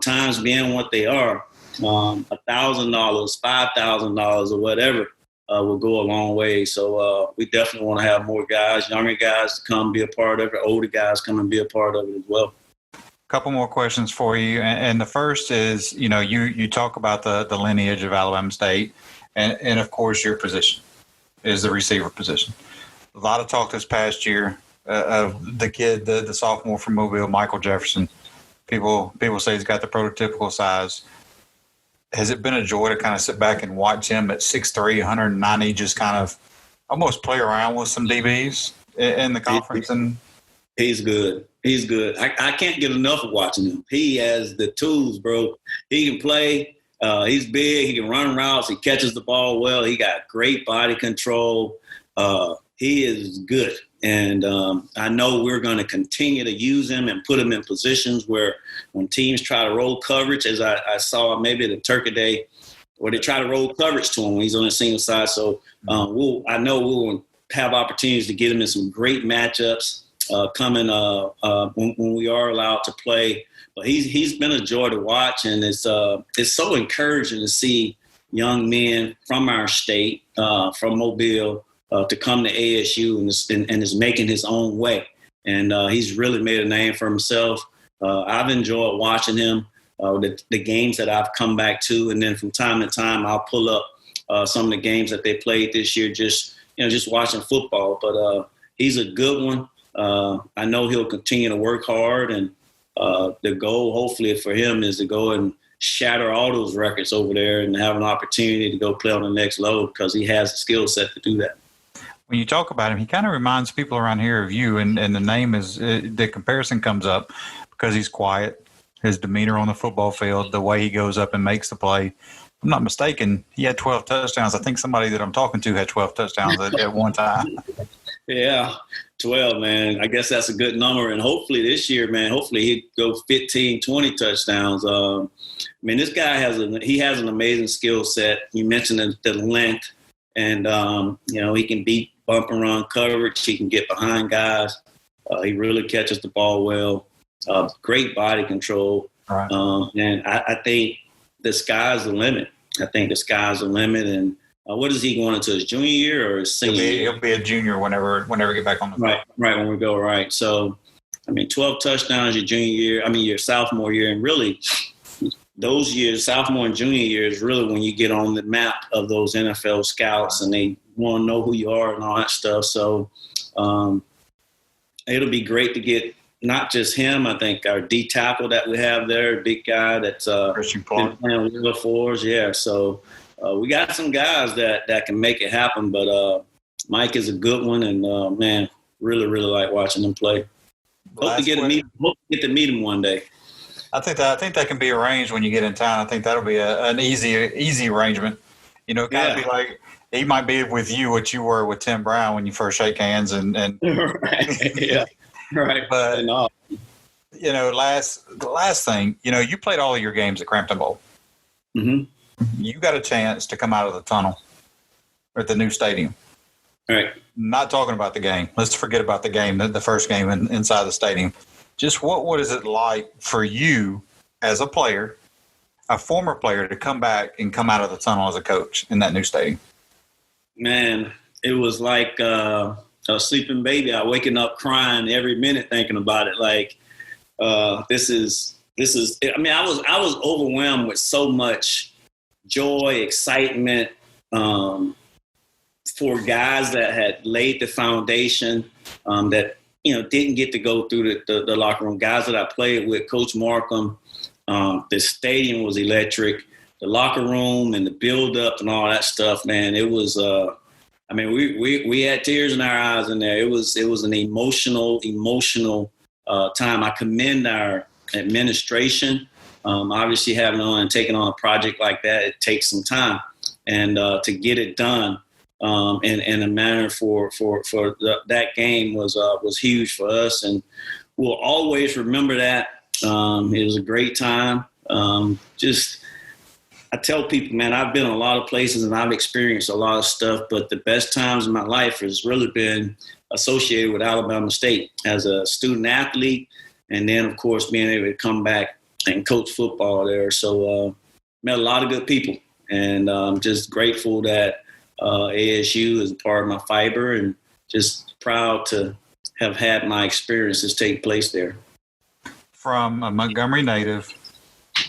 times being what they are. $1,000, $5,000 or whatever will go a long way. So we definitely want to have more guys, younger guys to come be a part of it, older guys come and be a part of it as well. Couple more questions for you. And the first is, you talk about the lineage of Alabama State, and of course your position is the receiver position. A lot of talk this past year of the kid, the sophomore from Mobile, Michael Jefferson. People say he's got the prototypical size. Has it been a joy to kind of sit back and watch him at 6'3", 190, just kind of almost play around with some DBs in the conference? And he's good. He's good. I can't get enough of watching him. He has the tools, bro. He can play. He's big. He can run routes. He catches the ball well. He got great body control. He is good. And I know we're going to continue to use him and put him in positions where when teams try to roll coverage, as I saw maybe at the Turkey Day, where they try to roll coverage to him when he's on the single side. So I know we'll have opportunities to get him in some great matchups coming when we are allowed to play. But he's been a joy to watch, and it's so encouraging to see young men from our state, from Mobile, to come to ASU and is making his own way. And he's really made a name for himself. I've enjoyed watching him, the games that I've come back to. And then from time to time, I'll pull up some of the games that they played this year, just watching football. But he's a good one. I know he'll continue to work hard. And the goal, hopefully, for him is to go and shatter all those records over there and have an opportunity to go play on the next level because he has the skill set to do that. When you talk about him, he kind of reminds people around here of you, and the name is the comparison comes up because he's quiet, his demeanor on the football field, the way he goes up and makes the play. If I'm not mistaken, he had 12 touchdowns. I think somebody that I'm talking to had 12 touchdowns at one time. Yeah, 12, man. I guess that's a good number. And hopefully this year, man, he'd go 15, 20 touchdowns. This guy has an amazing skill set. You mentioned the length. And, he can beat bump and run coverage. He can get behind guys. He really catches the ball well. Great body control. Right. And I think the sky's the limit. And what is he going into his junior year or his senior year? He'll be a junior whenever we get back on the field. Right, when we go right. So, 12 touchdowns your sophomore year. And really, those years, sophomore and junior year, is really when you get on the map of those NFL scouts and they want to know who you are and all that stuff. So it'll be great to get not just him. I think our D tackle that we have there, a big guy that's been playing well for us. Yeah, so we got some guys that can make it happen. But Mike is a good one, and man, really, really like watching him play. Hope to get to meet him one day. I think that can be arranged when you get in town. I think that'll be an easy arrangement. Kind of be like he might be with you what you were with Tim Brown when you first shake hands and right. Yeah. Right. But the last thing, you played all of your games at Crampton Bowl. Mm-hmm. You got a chance to come out of the tunnel or at the new stadium. Right. Not talking about the game. Let's forget about the game, the first game inside the stadium. Just what is it like for you as a player, a former player, to come back and come out of the tunnel as a coach in that new stadium? Man, it was like a sleeping baby. I waking up crying every minute thinking about it. Like this is. I was overwhelmed with so much joy, excitement for guys that had laid the foundation that. Didn't get to go through the locker room. Guys that I played with, Coach Markham, the stadium was electric. The locker room and the build-up and all that stuff, man, it was we had tears in our eyes in there. It was an emotional time. I commend our administration. Obviously, taking on a project like that, it takes some time. And to get it done, in a manner for that game was huge for us, and we'll always remember that. It was a great time. I tell people, man, I've been a lot of places and I've experienced a lot of stuff, but the best times in my life has really been associated with Alabama State as a student athlete, and then of course being able to come back and coach football there. So met a lot of good people, and I'm just grateful that ASU is a part of my fiber, and just proud to have had my experiences take place there. From a Montgomery native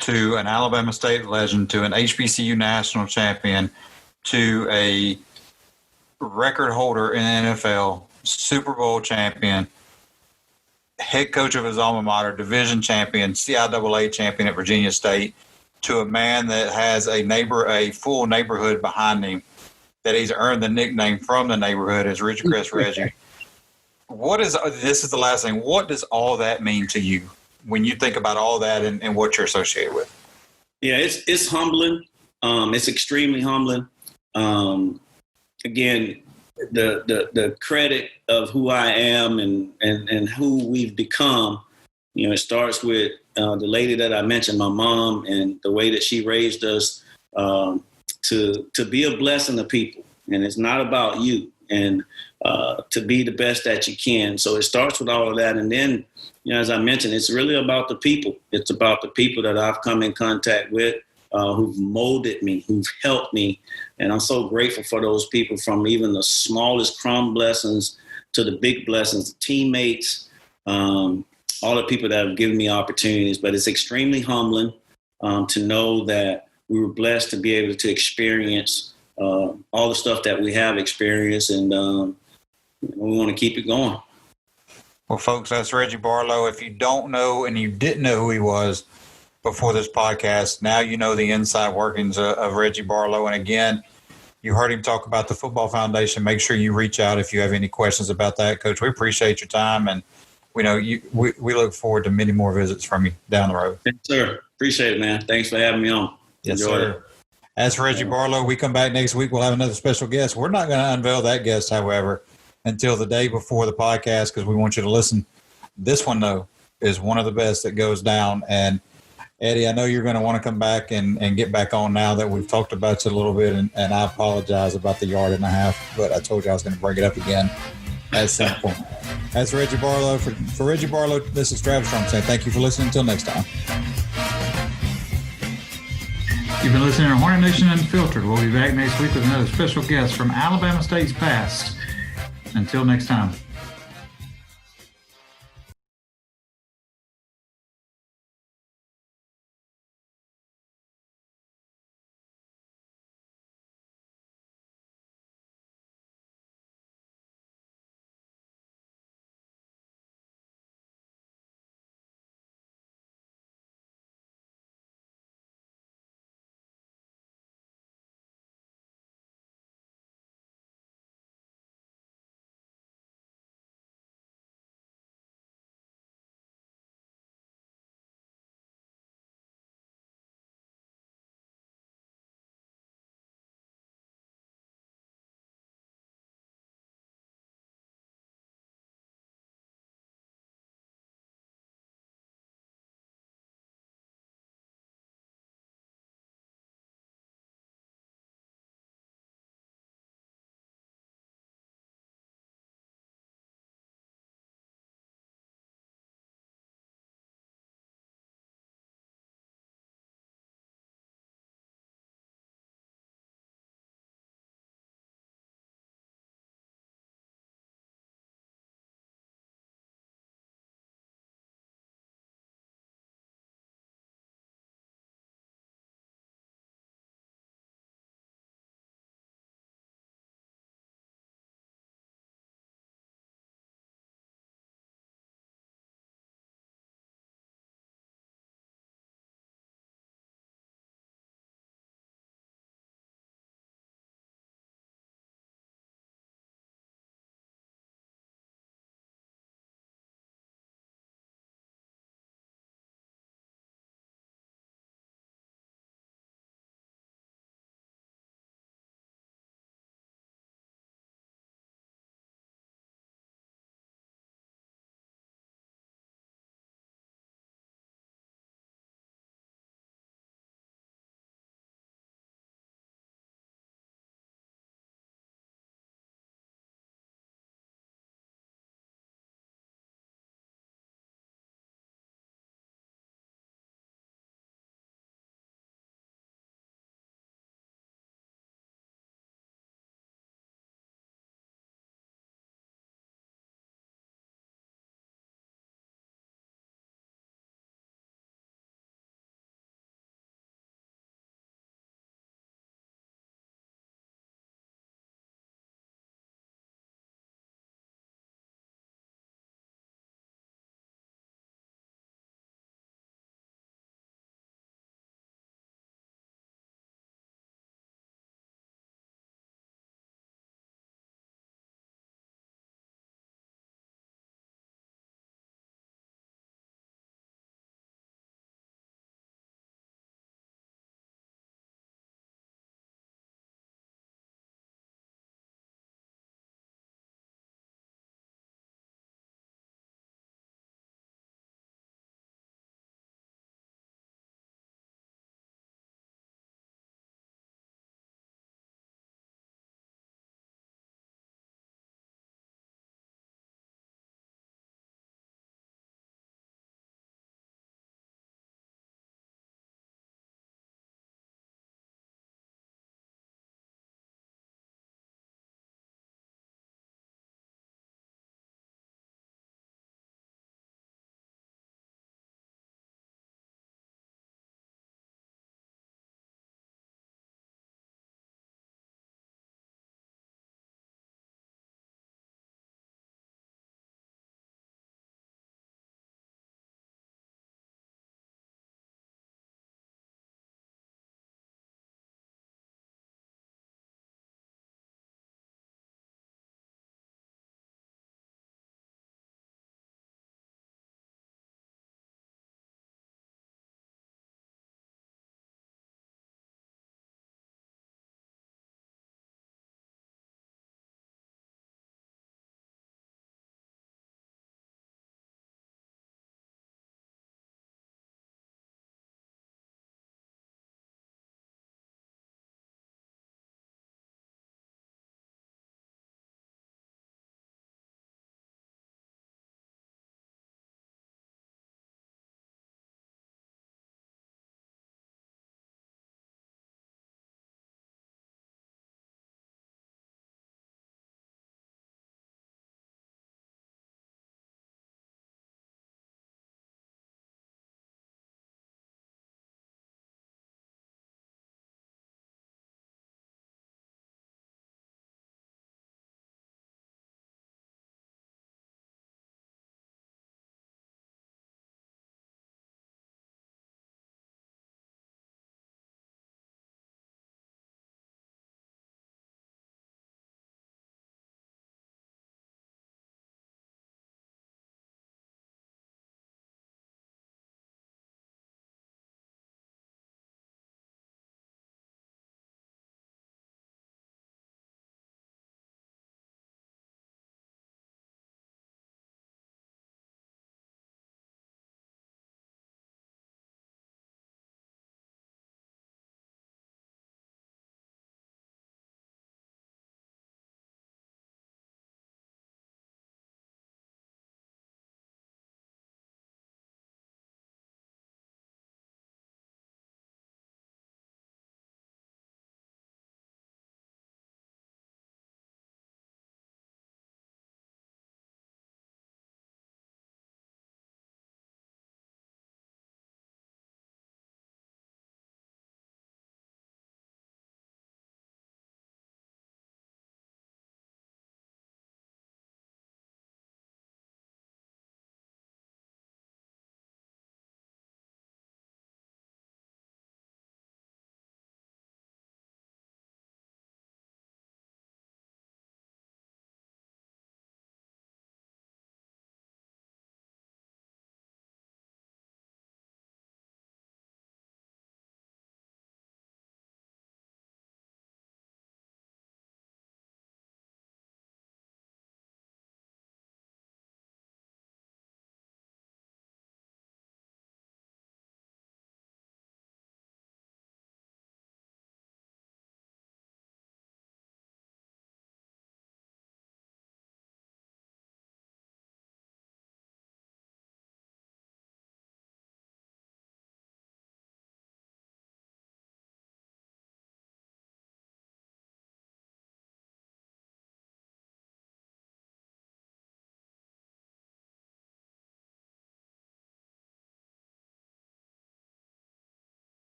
to an Alabama State legend to an HBCU national champion to a record holder in the NFL, Super Bowl champion, head coach of his alma mater, division champion, CIAA champion at Virginia State, to a man that has a full neighborhood behind him, that he's earned the nickname from the neighborhood as Ridgecrest Reggie. This is the last thing. What does all that mean to you when you think about all that and what you're associated with? Yeah, it's humbling. It's extremely humbling. Again, the credit of who I am and who we've become, it starts with the lady that I mentioned, my mom, and the way that she raised us to be a blessing to people. And it's not about you, and to be the best that you can. So it starts with all of that. And then, as I mentioned, it's really about the people. It's about the people that I've come in contact with, who've molded me, who've helped me. And I'm so grateful for those people, from even the smallest crumb blessings to the big blessings, the teammates, all the people that have given me opportunities. But it's extremely humbling to know that we were blessed to be able to experience all the stuff that we have experienced, and we want to keep it going. Well, folks, that's Reggie Barlow. If you don't know and you didn't know who he was before this podcast, now you know the inside workings of Reggie Barlow. And again, you heard him talk about the Football Foundation. Make sure you reach out if you have any questions about that, Coach. We appreciate your time, and we look forward to many more visits from you down the road. Yes, sir. Appreciate it, man. Thanks for having me on. Yes, sir. As for Reggie Barlow, we come back next week. We'll have another special guest. We're not going to unveil that guest, however, until the day before the podcast, because we want you to listen. This one, though, is one of the best that goes down, and Eddie, I know you're going to want to come back and get back on now that we've talked about you a little bit, and I apologize about the yard and a half, but I told you I was going to bring it up again at some point. That's Reggie Barlow. For Reggie Barlow, this is Travis Strong saying thank you for listening. Until next time. You've been listening to Hornet Nation Unfiltered. We'll be back next week with another special guest from Alabama State's past. Until next time.